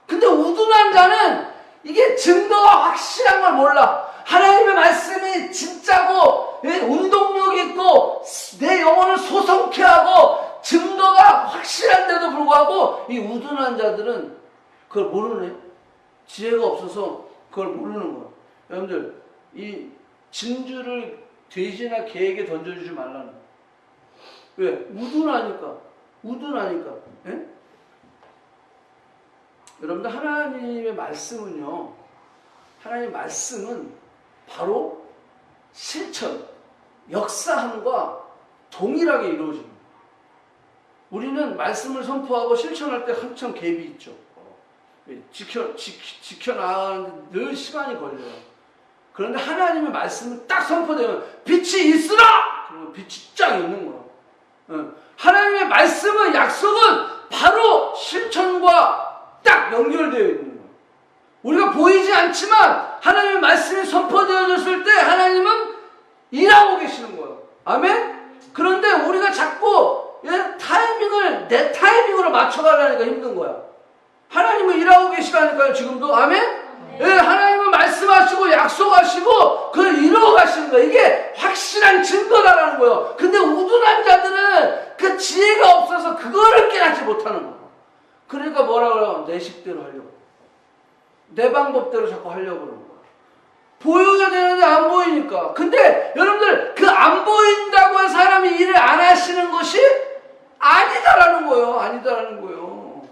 근데 우둔한 자는 이게 증거가 확실한 걸 몰라. 하나님의 말씀이 진짜고 운동력 있고 내 영혼을 소성케 하고 증거가 확실한데도 불구하고 이 우둔한 자들은 그걸 모르네. 지혜가 없어서 그걸 모르는 거야. 여러분들, 이 진주를 돼지나 개에게 던져주지 말라는 거야. 왜? 우둔하니까. 예? 여러분들 하나님의 말씀은요, 하나님의 말씀은 바로 실천, 역사함과 동일하게 이루어집니다. 우리는 말씀을 선포하고 실천할 때 한참 갭이 있죠. 지켜나가는데 늘 시간이 걸려요. 그런데 하나님의 말씀은 딱 선포되면 빛이 있으라! 그러면 빛이 쫙 있는 거예요. 하나님의 말씀은, 약속은 바로 실천과 딱 연결되어 있는 거예요. 우리가 보이지 않지만 하나님의 말씀이 선포되어졌을 때 하나님은 일하고 계시는 거예요. 아멘? 그런데 우리가 자꾸 타이밍을 내 타이밍으로 맞춰가려니까 힘든 거야. 하나님은 일하고 계시다니까요, 지금도. 아멘? 예, 하나님은 말씀하시고 약속하시고 그걸 이루어 가시는 거예요. 이게 확실한 증거다라는 거예요. 근데 우둔한 자들은 그 지혜가 없어서 그거를 깨닫지 못하는 거예요. 그러니까 뭐라 그래요? 내 식대로 하려고, 내 방법대로 자꾸 하려고 그러는 거예요. 보여야 되는데 안 보이니까. 근데 여러분들, 그 안 보인다고 해서 사람이 일을 안 하시는 것이 아니다라는 거예요. 아니다라는 거예요.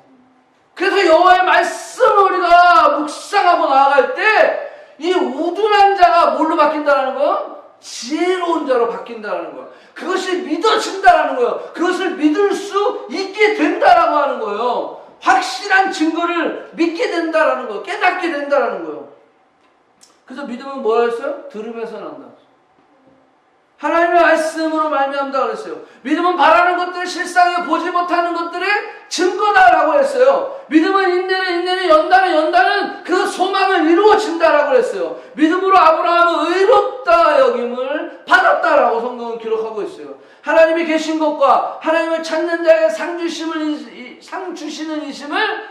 그래서 여호와의 말씀을 우리가 묵상하고 나아갈 때 이 우둔한 자가 뭘로 바뀐다는 거예요? 지혜로운 자로 바뀐다는 거예요. 그것이 믿어진다는 거예요. 그것을 믿을 수 있게 된다라고 하는 거예요. 확실한 증거를 믿게 된다라는 거예요. 깨닫게 된다라는 거예요. 그래서 믿음은 뭐라 했어요? 들음에서 난다. 하나님의 말씀으로 말미암다 그랬어요. 믿음은 바라는 것들을 실상에 보지 못하는 것들의 증거다라고 했어요. 믿음은 인내는 연단은 그 소망을 이루어진다라고 했어요. 믿음으로 아브라함은 의롭다 여김을 받았다라고 성경은 기록하고 있어요. 하나님이 계신 것과 하나님을 찾는 자의 상 주시는 이심을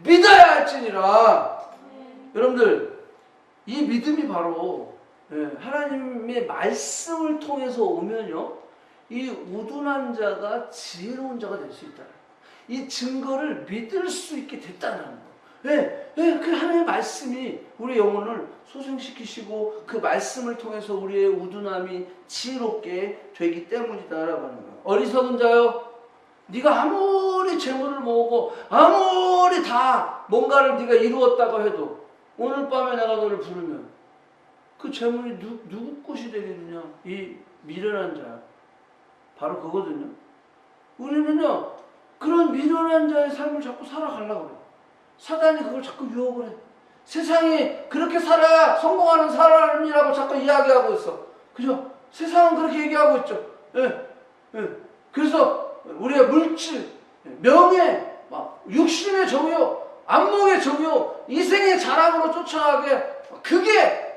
믿어야 할지니라. 여러분들, 이 믿음이 바로 하나님의 말씀을 통해서 오면요, 이 우둔한 자가 지혜로운 자가 될 수 있다. 이 증거를 믿을 수 있게 됐다는 거예요. 그 하나님의 말씀이 우리 영혼을 소생시키시고 그 말씀을 통해서 우리의 우둔함이 지혜롭게 되기 때문이다라고 하는 거예요. 어리석은 자요, 네가 아무리 재물을 모으고 아무리 다 뭔가를 네가 이루었다고 해도 오늘 밤에 내가 너를 부르면 그 재물이 누구 것이 되겠느냐? 이 미련한 자. 바로 그거거든요. 우리는요, 그런 미련한 자의 삶을 자꾸 살아가려고 그래요. 사단이 그걸 자꾸 유혹을 해. 세상이 그렇게 살아야 성공하는 사람이라고 자꾸 이야기하고 있어. 그죠? 세상은 그렇게 얘기하고 있죠. 그래서 우리의 물질, 명예, 육신의 정욕, 안목의 정욕, 이생의 자랑으로 쫓아가게, 그게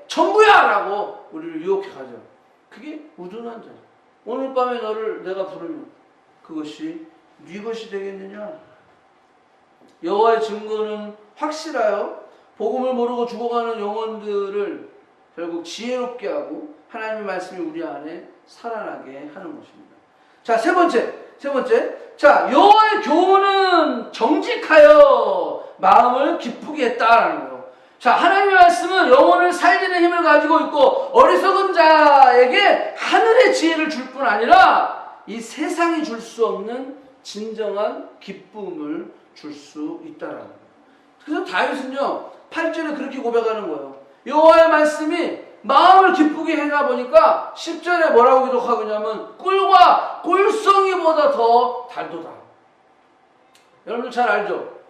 전부야! 라고 우리를 유혹해 가죠. 그게 우둔한 자죠. 오늘 밤에 너를 내가 부르면 그것이 네 것이 되겠느냐? 여호와의 증거는 확실하여 복음을 모르고 죽어가는 영혼들을 결국 지혜롭게 하고 하나님의 말씀이 우리 안에 살아나게 하는 것입니다. 자, 세 번째. 자, 여호와의 교훈은 정직하여 마음을 기쁘게 했다라는 거예요. 자, 하나님의 말씀은 영혼을 살리는 힘을 가지고 있고 어리석은 자에게 하늘의 지혜를 줄 뿐 아니라 이 세상이 줄 수 없는 진정한 기쁨을 줄 수 있다라는 거예요. 그래서 다윗은요, 8절에 그렇게 고백하는 거예요. 여호와의 말씀이 마음을 기쁘게 해가 보니까 10절에 뭐라고 기록하고 있냐면 꿀과 꿀송이보다 더 달도다. 여러분들 잘 알죠?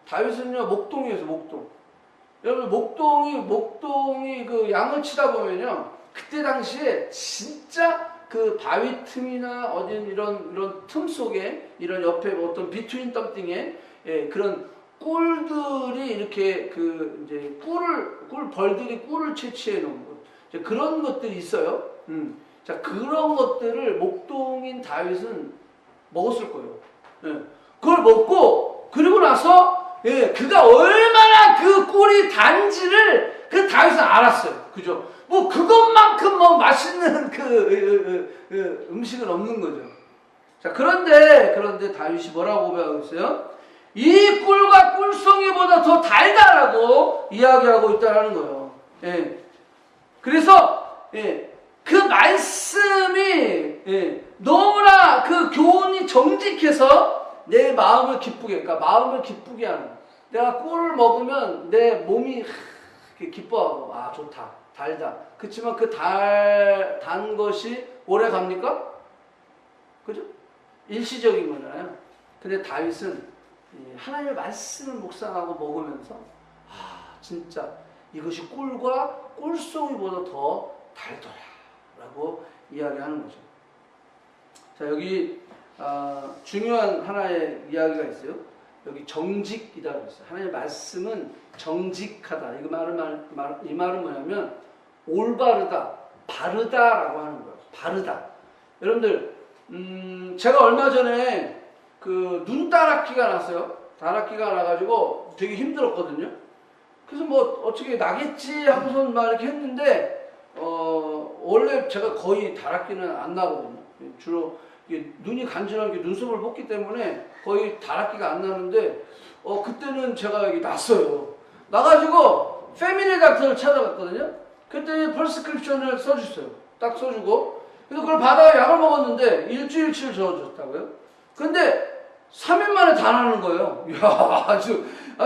다윗은요, 목동이에요, 목동. 여러분, 목동이 그 양을 치다 보면요, 그때 당시에 진짜 그 바위 틈이나 어딘 이런 틈 속에 이런 옆에 어떤 비트윈 덤띵에 그런 꿀들이 이렇게 그 이제 벌들이 꿀을 채취해 놓은 것, 이제 그런 것들이 있어요. 자, 그런 것들을 목동인 다윗은 먹었을 거예요. 그걸 먹고 그리고 나서 그가 얼마나 그 꿀이 단지를 그 다윗은 알았어요. 그죠? 뭐 그것만큼 뭐 맛있는 그 음식은 없는 거죠. 자, 그런데 다윗이 뭐라고 고백하고 있어요? 이 꿀과 꿀송이보다 더 달다라고 이야기하고 있다는 거예요. 그래서 그 말씀이 너무나 그 교훈이 정직해서 내 마음을 기쁘게, 그러니까 마음을 기쁘게 하는, 내가 꿀을 먹으면 내 몸이 이렇게 기뻐하고 아 좋다 달다. 그렇지만 그 단 것이 오래 갑니까? 그죠? 일시적인 거잖아요. 근데 다윗은 하나님의 말씀을 묵상하고 먹으면서 아 진짜 이것이 꿀과 꿀송이보다 더 달더라 라고 이야기하는 거죠. 자 여기 중요한 하나의 이야기가 있어요. 여기 정직이라고 했어요. 하나님의 말씀은 정직하다. 이 말은 뭐냐면 올바르다, 바르다라고 하는 거예요. 바르다. 여러분들 제가 얼마 전에 그 눈따라키가 났어요. 다락기가 나가지고 되게 힘들었거든요. 그래서 뭐 어떻게 나겠지 하고서 막 이렇게 했는데 원래 제가 거의 다락기는 안 나거든요. 주로 눈이 간지러게 눈썹을 뽑기 때문에 거의 다락기가 안 나는데 그때는 제가 여기 났어요. 나가지고 패밀리 닥터를 찾아갔거든요. 그때 프레스크립션을 써주세요. 딱 써주고 그래서 그걸 받아 약을 먹었는데 일주일치를 저어줬다고요. 근데 3일 만에 다 나는 거예요. 이야 아주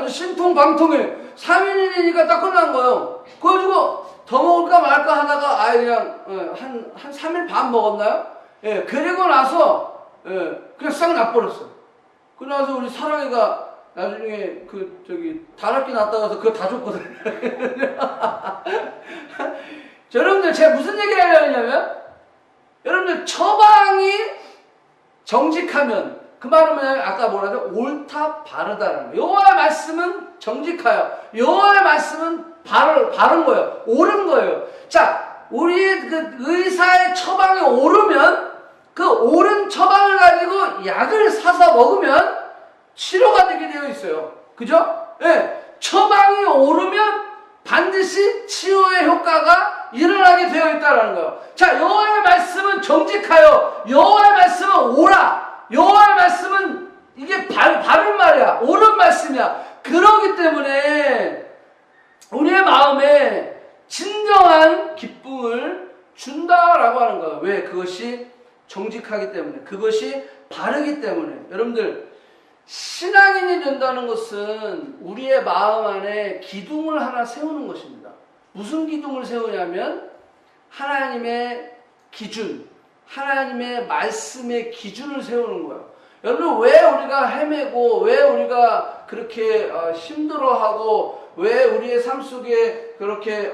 신통방통해. 3일이니까 딱 끝난 거예요. 그래가지고 더 먹을까 말까 하다가 아예 그냥 한 3일 반 먹었나요? 예, 그리고 나서 그냥 싹 나버렸어요. 그러고 나서 우리 사랑이가 나중에 다락기 났다 가서 그거 다 줬거든요. 여러분들 제가 무슨 얘기를 하려고 했냐면 여러분들 처방이 정직하면 그 말은 뭐냐면 아까 뭐라죠? 옳다 바르다라는 거예요. 여호와의 말씀은 정직하여 여호와의 말씀은 바른 거예요. 옳은 거예요. 자 우리의 그 의사의 처방이 옳으면 그 옳은 처방을 가지고 약을 사서 먹으면 치료가 되게 되어 있어요. 그죠? 예. 처방이 옳으면 반드시 치료의 효과가 일어나게 되어 있다는 거예요. 자, 여호와의 말씀은 정직하여 여호와의 말씀은 옳아. 여호와의 말씀은 이게 바른 말이야. 옳은 말씀이야. 그러기 때문에 우리의 마음에 진정한 기쁨을 준다라고 하는 거예요. 왜? 그것이 정직하기 때문에, 그것이 바르기 때문에. 여러분들 신앙인이 된다는 것은 우리의 마음 안에 기둥을 하나 세우는 것입니다. 무슨 기둥을 세우냐면 하나님의 기준, 하나님의 말씀의 기준을 세우는 거예요. 여러분 왜 우리가 헤매고 왜 우리가 그렇게 힘들어하고 왜 우리의 삶 속에 그렇게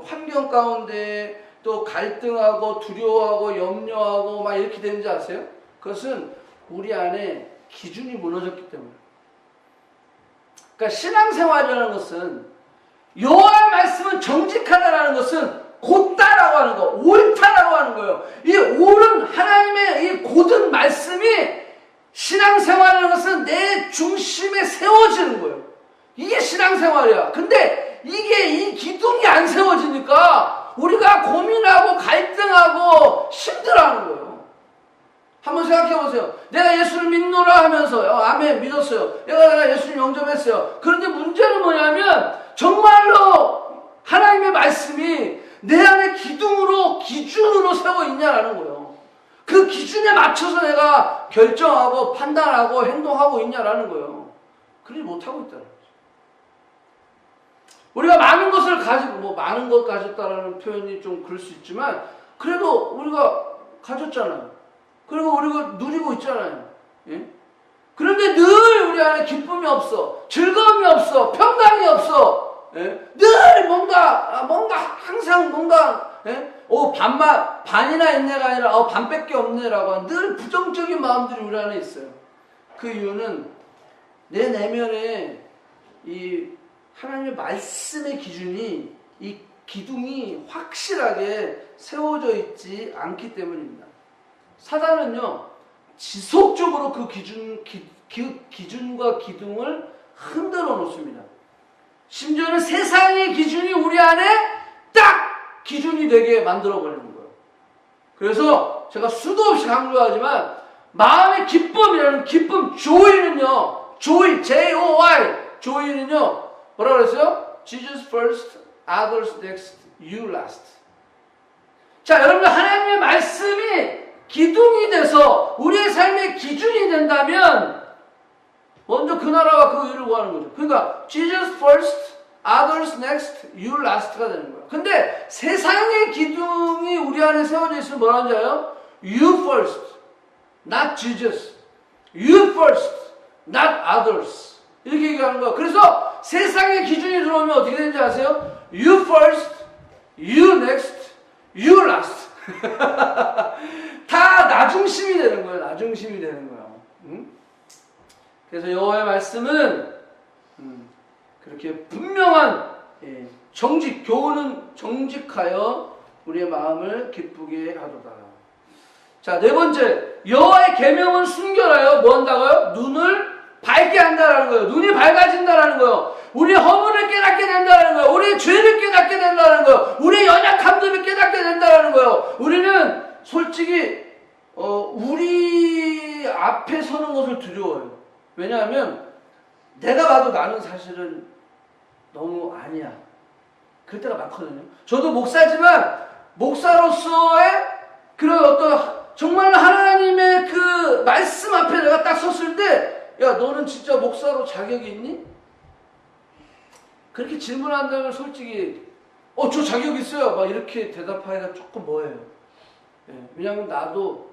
환경 가운데 또 갈등하고 두려워하고 염려하고 막 이렇게 되는지 아세요? 그것은 우리 안에 기준이 무너졌기 때문에. 그러니까 신앙생활이라는 것은 여호와의 말씀은 정직하다라는 것은 곧다라고 하는 거, 옳다라고 하는 거예요. 이 옳은 하나님의 이 곧은 말씀이 신앙생활이라는 것은 내 중심에 세워지는 거예요. 이게 신앙생활이야. 근데 이게 이 기둥이 안 세워지니까 우리가 고민하고 갈등하고 힘들어하는 거예요. 한번 생각해 보세요. 내가 예수를 믿노라 하면서 아멘 믿었어요. 내가 예수를 영접했어요. 그런데 문제는 뭐냐면 정말로 하나님의 말씀이 내 안에 기준으로 세워 있냐라는 거예요. 그 기준에 맞춰서 내가 결정하고 판단하고 행동하고 있냐라는 거예요. 그러지 못하고 있다는 거죠. 우리가 많은 것을 가지고 많은 것 가졌다라는 표현이 좀 그럴 수 있지만 그래도 우리가 가졌잖아요. 그리고 우리가 누리고 있잖아요. 예? 그런데 늘 우리 안에 기쁨이 없어. 즐거움이 없어. 평강이 없어. 예? 늘 뭔가 항상 뭔가 반이나 있네가 아니라 반밖에 없네라고 늘 부정적인 마음들이 우리 안에 있어요. 그 이유는 내 내면에 이 하나님의 말씀의 기준이 이 기둥이 확실하게 세워져 있지 않기 때문입니다. 사단은요 지속적으로 그 기준과 기둥을 흔들어 놓습니다. 심지어는 세상의 기준이 우리 안에 딱 기준이 되게 만들어 버리는 거예요. 그래서 제가 수도 없이 강조하지만 마음의 기쁨이라는 기쁨, joy는요, joy, J-O-Y, joy는요, 뭐라 그랬어요? Jesus first, others next, you last. 자, 여러분들 하나님의 말씀이 기둥이 돼서 우리의 삶의 기준이 된다면 먼저 그 나라와 그 의를 구하는 거죠. 그러니까 Jesus first, others next, you last가 되는 거야. 근데 세상의 기둥이 우리 안에 세워져 있으면 뭐라는 줄 알아요? You first, not Jesus. You first, not others. 이렇게 얘기하는 거야. 그래서 세상의 기준이 들어오면 어떻게 되는지 아세요? You first, you next, you last. 다 나중심이 되는 거예요. 나중심이 되는 거예요. 응? 그래서 여호와의 말씀은 그렇게 분명한 정직, 교훈은 정직하여 우리의 마음을 기쁘게 하도다. 자, 네 번째, 여호와의 계명은 순결하여 뭐 한다고요? 눈을 밝게 한다라는 거예요. 눈이 밝아진다라는 거예요. 우리의 허물을 깨닫게 된다라는 거예요. 우리의 죄를 깨닫게 된다라는 거예요. 우리의 연약함들을 깨닫게 된다라는 거예요. 우리는 솔직히 우리 앞에 서는 것을 두려워요. 왜냐하면 내가 봐도 나는 사실은 너무 아니야. 그럴 때가 많거든요. 저도 목사지만 목사로서의 그런 어떤 정말 하나님의 그 말씀 앞에 내가 딱 섰을 때 야, 너는 진짜 목사로 자격이 있니? 그렇게 질문한다면 솔직히 저 자격 있어요. 막 이렇게 대답하기가 조금 뭐예요. 왜냐하면 나도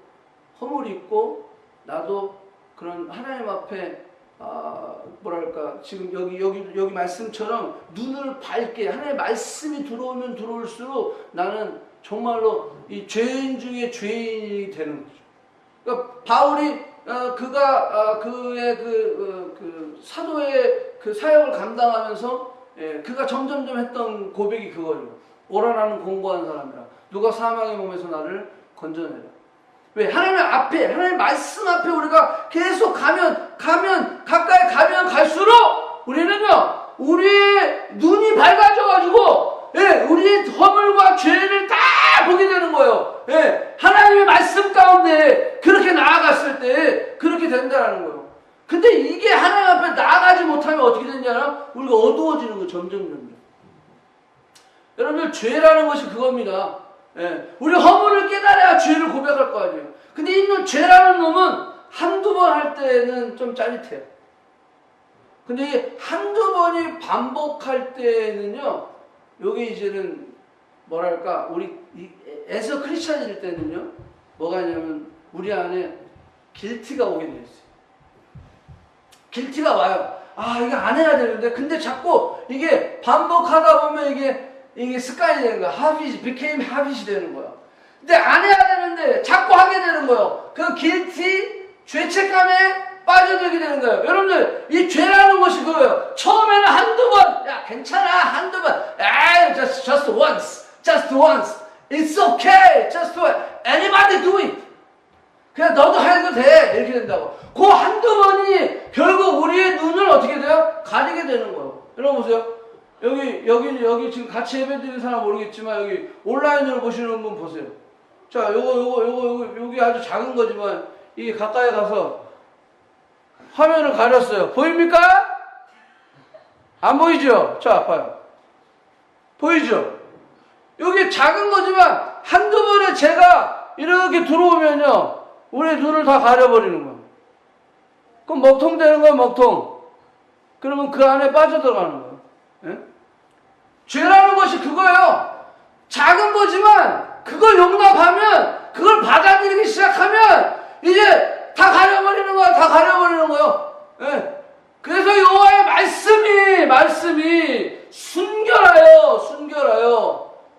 허물이 있고 나도 그런 하나님 앞에 뭐랄까 지금 여기 말씀처럼 눈을 밝게 하나님의 말씀이 들어오면 들어올수록 나는 정말로 이 죄인 중에 죄인이 되는 거죠. 그러니까 바울이 그의 그 사도의 그 사역을 감당하면서 그가 점점점 했던 고백이 그거예요. 오라 나는 공고한 사람이라 누가 사망의 몸에서 나를 건져내라. 왜? 하나님 앞에, 하나님 말씀 앞에 우리가 계속 가까이 가면 갈수록 우리는요, 우리의 눈이 밝아져가지고, 우리의 허물과 죄를 다 보게 되는 거예요. 하나님의 말씀 가운데 그렇게 나아갔을 때 그렇게 된다는 거예요. 근데 이게 하나님 앞에 나아가지 못하면 어떻게 되냐면 우리가 어두워지는 거예요, 점점. 여러분들, 죄라는 것이 그겁니다. 우리 허물을 깨달아야 죄를 고백할 거 아니에요. 근데 이 죄라는 놈은 한두 번 할 때는 좀 짜릿해요. 근데 이게 한두 번이 반복할 때는요, 요게 이제는 뭐랄까, 우리 에서 크리스찬일 때는요, 뭐가 있냐면 우리 안에 길티가 오게 돼 있어요. 길티가 와요. 이게 안 해야 되는데, 근데 자꾸 이게 반복하다 보면 이게 습관이 되는 거야. became habit이 되는 거야. 근데 안 해야 되는데 자꾸 하게 되는 거예요. 그 guilty, 죄책감에 빠져들게 되는 거예요. 여러분들, 이 죄라는 것이 그거예요. 처음에는 한두 번, 야, 괜찮아, 한두 번, just once, it's okay, just do it, anybody do it. 그냥 너도 해도 돼. 이렇게 된다고. 그 한두 번이 결국 우리의 눈을 어떻게 돼요? 가리게 되는 거예요. 여러분 보세요. 여기 지금 같이 예배드리는 사람 모르겠지만 여기 온라인으로 보시는 분 보세요. 자, 여기 아주 작은 거지만 이게 가까이 가서 화면을 가렸어요. 보입니까? 안 보이죠? 자, 봐요. 보이죠? 여기 작은 거지만 한두 번에 제가 이렇게 들어오면요, 우리 눈을 다 가려버리는 거예요. 그럼 먹통 되는 거예요, 먹통. 그러면 그 안에 빠져들어가는 거예요. 죄라는 것이 그거예요. 작은 거지만 그걸 용납하면, 그걸 받아들이기 시작하면 이제 다 가려버리는 거야. 다 가려버리는 거예요. 그래서 여호와의 말씀이 순결하여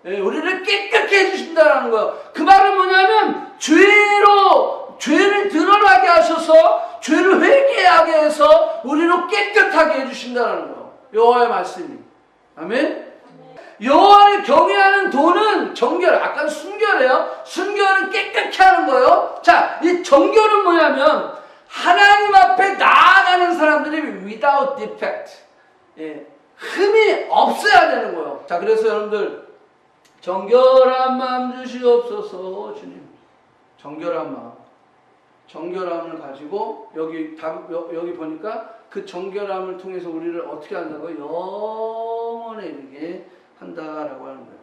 우리를 깨끗게 해주신다는 거예요. 그 말은 뭐냐면 죄를 드러나게 하셔서 죄를 회개하게 해서 우리를 깨끗하게 해주신다는 거예요. 여호와의 말씀이. 아멘. 여호와를 경외하는 도는 정결, 아까 순결해요. 순결은 깨끗게 하는 거예요. 자, 이 정결은 뭐냐면 하나님 앞에 나아가는 사람들이 without defect, 흠이 없어야 되는 거예요. 자, 그래서 여러분들, 정결한 마음 주시옵소서. 주님, 정결함을 가지고 여기 보니까 그 정결함을 통해서 우리를 어떻게 한다고요? 영원에 이르게 한다라고 하는 거예요.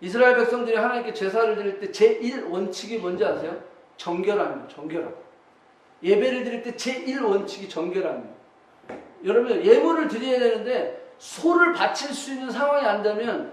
이스라엘 백성들이 하나님께 제사를 드릴 때 제1 원칙이 뭔지 아세요? 정결함이에요. 정결함. 예배를 드릴 때 제1원칙이 정결함이에요. 여러분 예물을 드려야 되는데 소를 바칠 수 있는 상황이 안 되면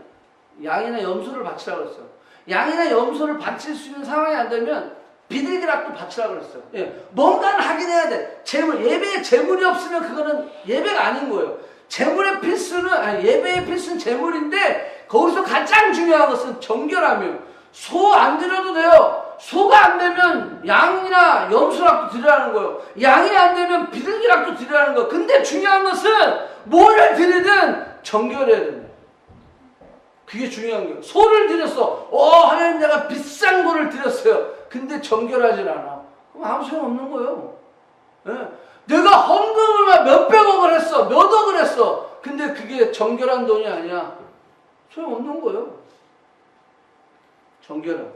양이나 염소를 바치라고 그랬어요. 양이나 염소를 바칠 수 있는 상황이 안 되면 비둘기락도 바치라고 그랬어요. 예, 뭔가는 하긴 해야 돼. 재물, 예배에 재물이 없으면 그거는 예배가 아닌 거예요. 재물의 필수는, 예배의 필수는 재물인데 거기서 가장 중요한 것은 정결함이에요. 소 안 드려도 돼요. 소가 안 되면 양이나 염소락도 드리라는 거예요. 양이 안 되면 비둘기락도 드리라는 거예요. 근데 중요한 것은 뭐를 드리든 정결해야 됩니다. 그게 중요한 거예요. 소를 드렸어. 하나님 내가 비싼 거를 드렸어요. 근데 정결하진 않아. 그럼 아무 소용없는 거예요. 예? 내가 헌금을 몇백억을 했어. 몇 억을 했어. 근데 그게 정결한 돈이 아니야. 소용없는 거예요. 정결함.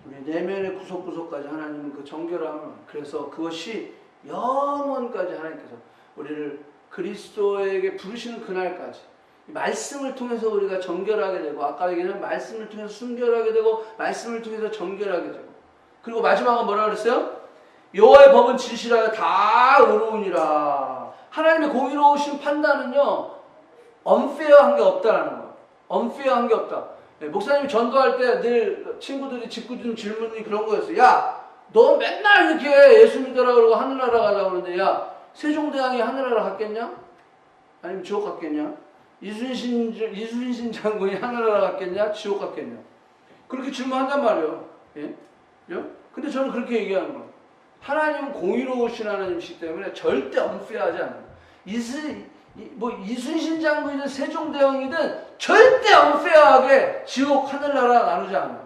우리 내면의 구석구석까지 하나님은 그 정결함을, 그래서 그것이 영원까지 하나님께서 우리를 그리스도에게 부르시는 그날까지 말씀을 통해서 우리가 정결하게 되고, 아까 얘기한 말씀을 통해서 순결하게 되고, 말씀을 통해서 정결하게 되고, 그리고 마지막은 뭐라 그랬어요? 여호와의 법은 진실하여 다 의로우니라. 하나님의 공의로우신 판단은요, unfair한 게 없다라는 거예요. unfair한 게 없다. 목사님이 전도할 때 늘 친구들이 짓고 주는 질문이 그런 거였어요. 야, 너 맨날 이렇게 예수 믿으라 그러고 하늘나라 가자고 그러는데, 야, 세종대왕이 하늘나라 갔겠냐? 아니면 지옥 갔겠냐? 이순신 장군이 하늘나라 갔겠냐? 지옥 갔겠냐? 그렇게 질문한단 말이에요. 예? 근데 저는 그렇게 얘기하는 거예요. 하나님은 공의로우신 하나님이시기 때문에 절대 unfair하지 않아요. 이순신 장군이든 세종대왕이든 절대 unfair하게 지옥 하늘나라 나누지 않아요.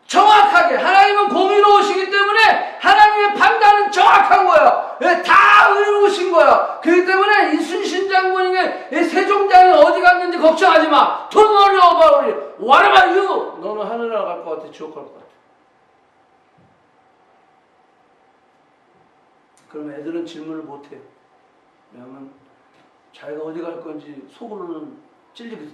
정확하게 하나님은 공의로우시기 때문에 하나님의 판단은 정확한 거야. 다 의로우신 거야. 그렇기 때문에 이순신 장군에게 세종대왕이 어디 갔는지 걱정하지 마. Don't worry about it. What about you? 너는 하늘나라 갈 것 같아? 지옥 갈 것 같아? 그럼 애들은 질문을 못해요. 왜냐하면 자기가 어디 갈 건지 속으로는 찔리거든.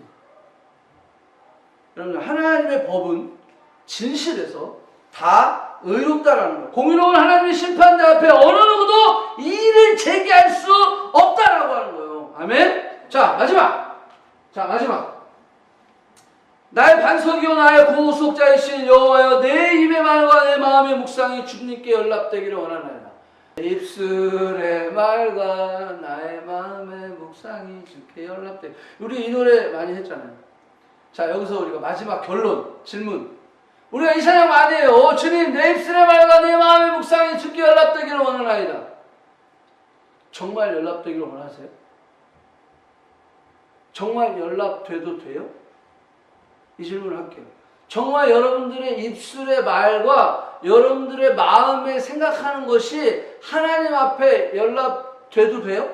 여러분, 하나님의 법은 진실해서 다 의롭다라는 거예요. 공의로운 하나님의 심판대 앞에 어느 누구도 이의를 제기할 수 없다라고 하는 거예요. 아멘? 자, 마지막. 나의 반석이요 나의 구속자이신 여호와여, 내 입의 말과 내 마음의 묵상이 주님께 연락되기를 원하나이다. 내 입술의 말과 나의 마음의 묵상이 주께 연락되기. 우리 이 노래 많이 했잖아요. 자, 여기서 우리가 마지막 결론, 질문. 우리가 이 찬양 많이 해요. 주님, 내 입술의 말과 내 마음의 묵상이 주께 연락되기를 원하나이다. 정말 연락되기를 원하세요? 정말 연락돼도 돼요? 이 질문을 할게요. 정말 여러분들의 입술의 말과 여러분들의 마음에 생각하는 것이 하나님 앞에 연락돼도 돼요?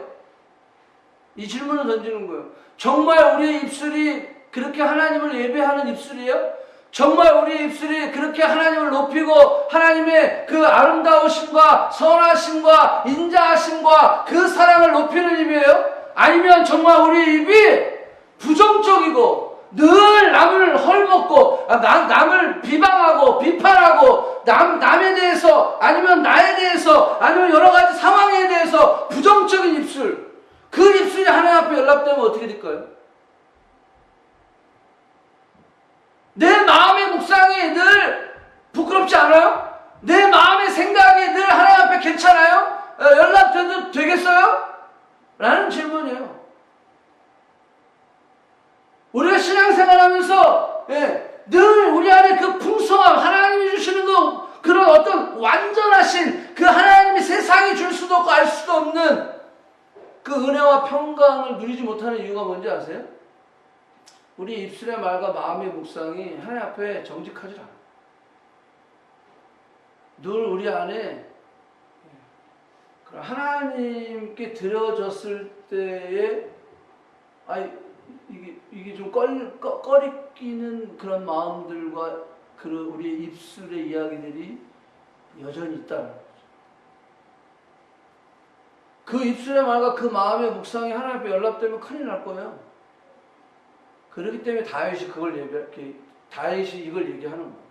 이 질문을 던지는 거예요. 정말 우리의 입술이 그렇게 하나님을 예배하는 입술이에요? 정말 우리의 입술이 그렇게 하나님을 높이고 하나님의 그 아름다우심과 선하심과 인자하심과 그 사랑을 높이는 입이에요? 아니면 정말 우리 입이 부정적이고 늘 남을 헐벗고 남을 비방하고 비판하고 남에 대해서 아니면 나에 대해서 아니면 여러 가지 상황에 대해서 부정적인 입술, 그 입술이 하나님 앞에 연락되면 어떻게 될까요? 내 마음의 묵상이 늘 부끄럽지 않아요? 내 마음의 생각이 늘 하나님 앞에 괜찮아요? 연락돼도 되겠어요? 라는 질문이에요. 우리가 신앙생활하면서 늘 우리 안에 그 풍성함, 하나님이 주시는 그런 어떤 완전하신 그 하나님이 세상이 줄 수도 없고 알 수도 없는 그 은혜와 평강을 누리지 못하는 이유가 뭔지 아세요? 우리 입술의 말과 마음의 묵상이 하나님 앞에 정직하지 않아요. 늘 우리 안에 하나님께 드려졌을 때에 이게 좀 꺼리끼는 그런 마음들과 우리의 입술의 이야기들이 여전히 있다는 거죠. 그 입술의 말과 그 마음의 묵상이 하나님 앞에 연락되면 큰일 날 거예요. 그렇기 때문에 다윗이 이걸 얘기하는 거예요.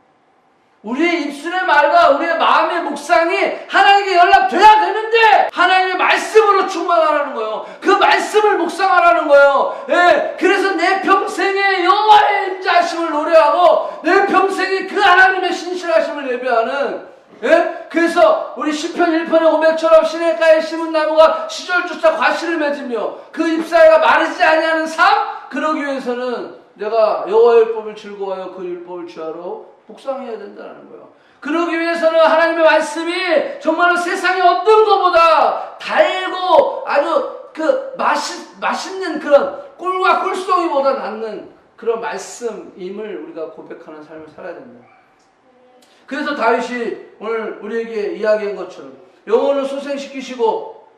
우리의 입술의 말과 우리의 마음의 묵상이 하나님께 연락돼야 되는데 하나님의 말씀으로 충만하라는 거예요. 그 말씀을 묵상하라는 거예요. 예, 그래서 내 평생에 여호와의 인자하심을 노래하고 내 평생에 그 하나님의 신실하심을 예배하는, 예? 그래서 우리 시편 1편의 고백처럼 시냇가에 심은 나무가 시절조차 과실을 맺으며 그 잎사귀가 마르지 아니하는 삶, 그러기 위해서는 내가 여호와의 율법을 즐거워하여 그 율법을 주하러 묵상해야 된다는 거예요. 그러기 위해서는 하나님의 말씀이 정말로 세상의 어떤 것보다 달고 아주 그 맛있는 그런 꿀과 꿀송이보다 낫는 그런 말씀임을 우리가 고백하는 삶을 살아야 됩니다. 그래서 다윗이 오늘 우리에게 이야기한 것처럼 영혼을 소생시키시고,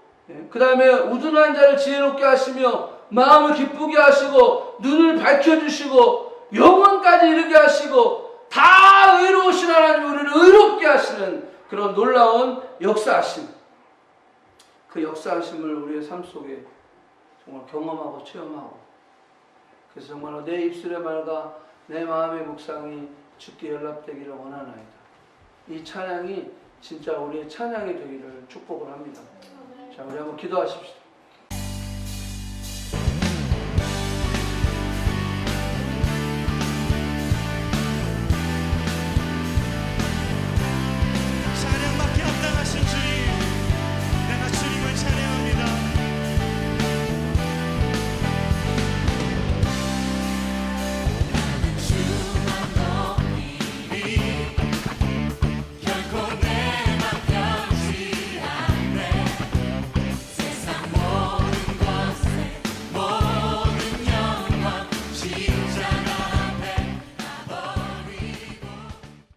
그 다음에 우둔한 자를 지혜롭게 하시며 마음을 기쁘게 하시고 눈을 밝혀주시고 영혼까지 이르게 하시고 다 의로우신 하나님 우리를 의롭게 하시는 그런 놀라운 역사하심, 그 역사하심을 우리의 삶 속에 정말 경험하고 체험하고, 그래서 정말로 내 입술의 말과 내 마음의 묵상이 주께 연락되기를 원하나이다. 이 찬양이 진짜 우리의 찬양이 되기를 축복을 합니다. 자, 우리 한번 기도하십시다.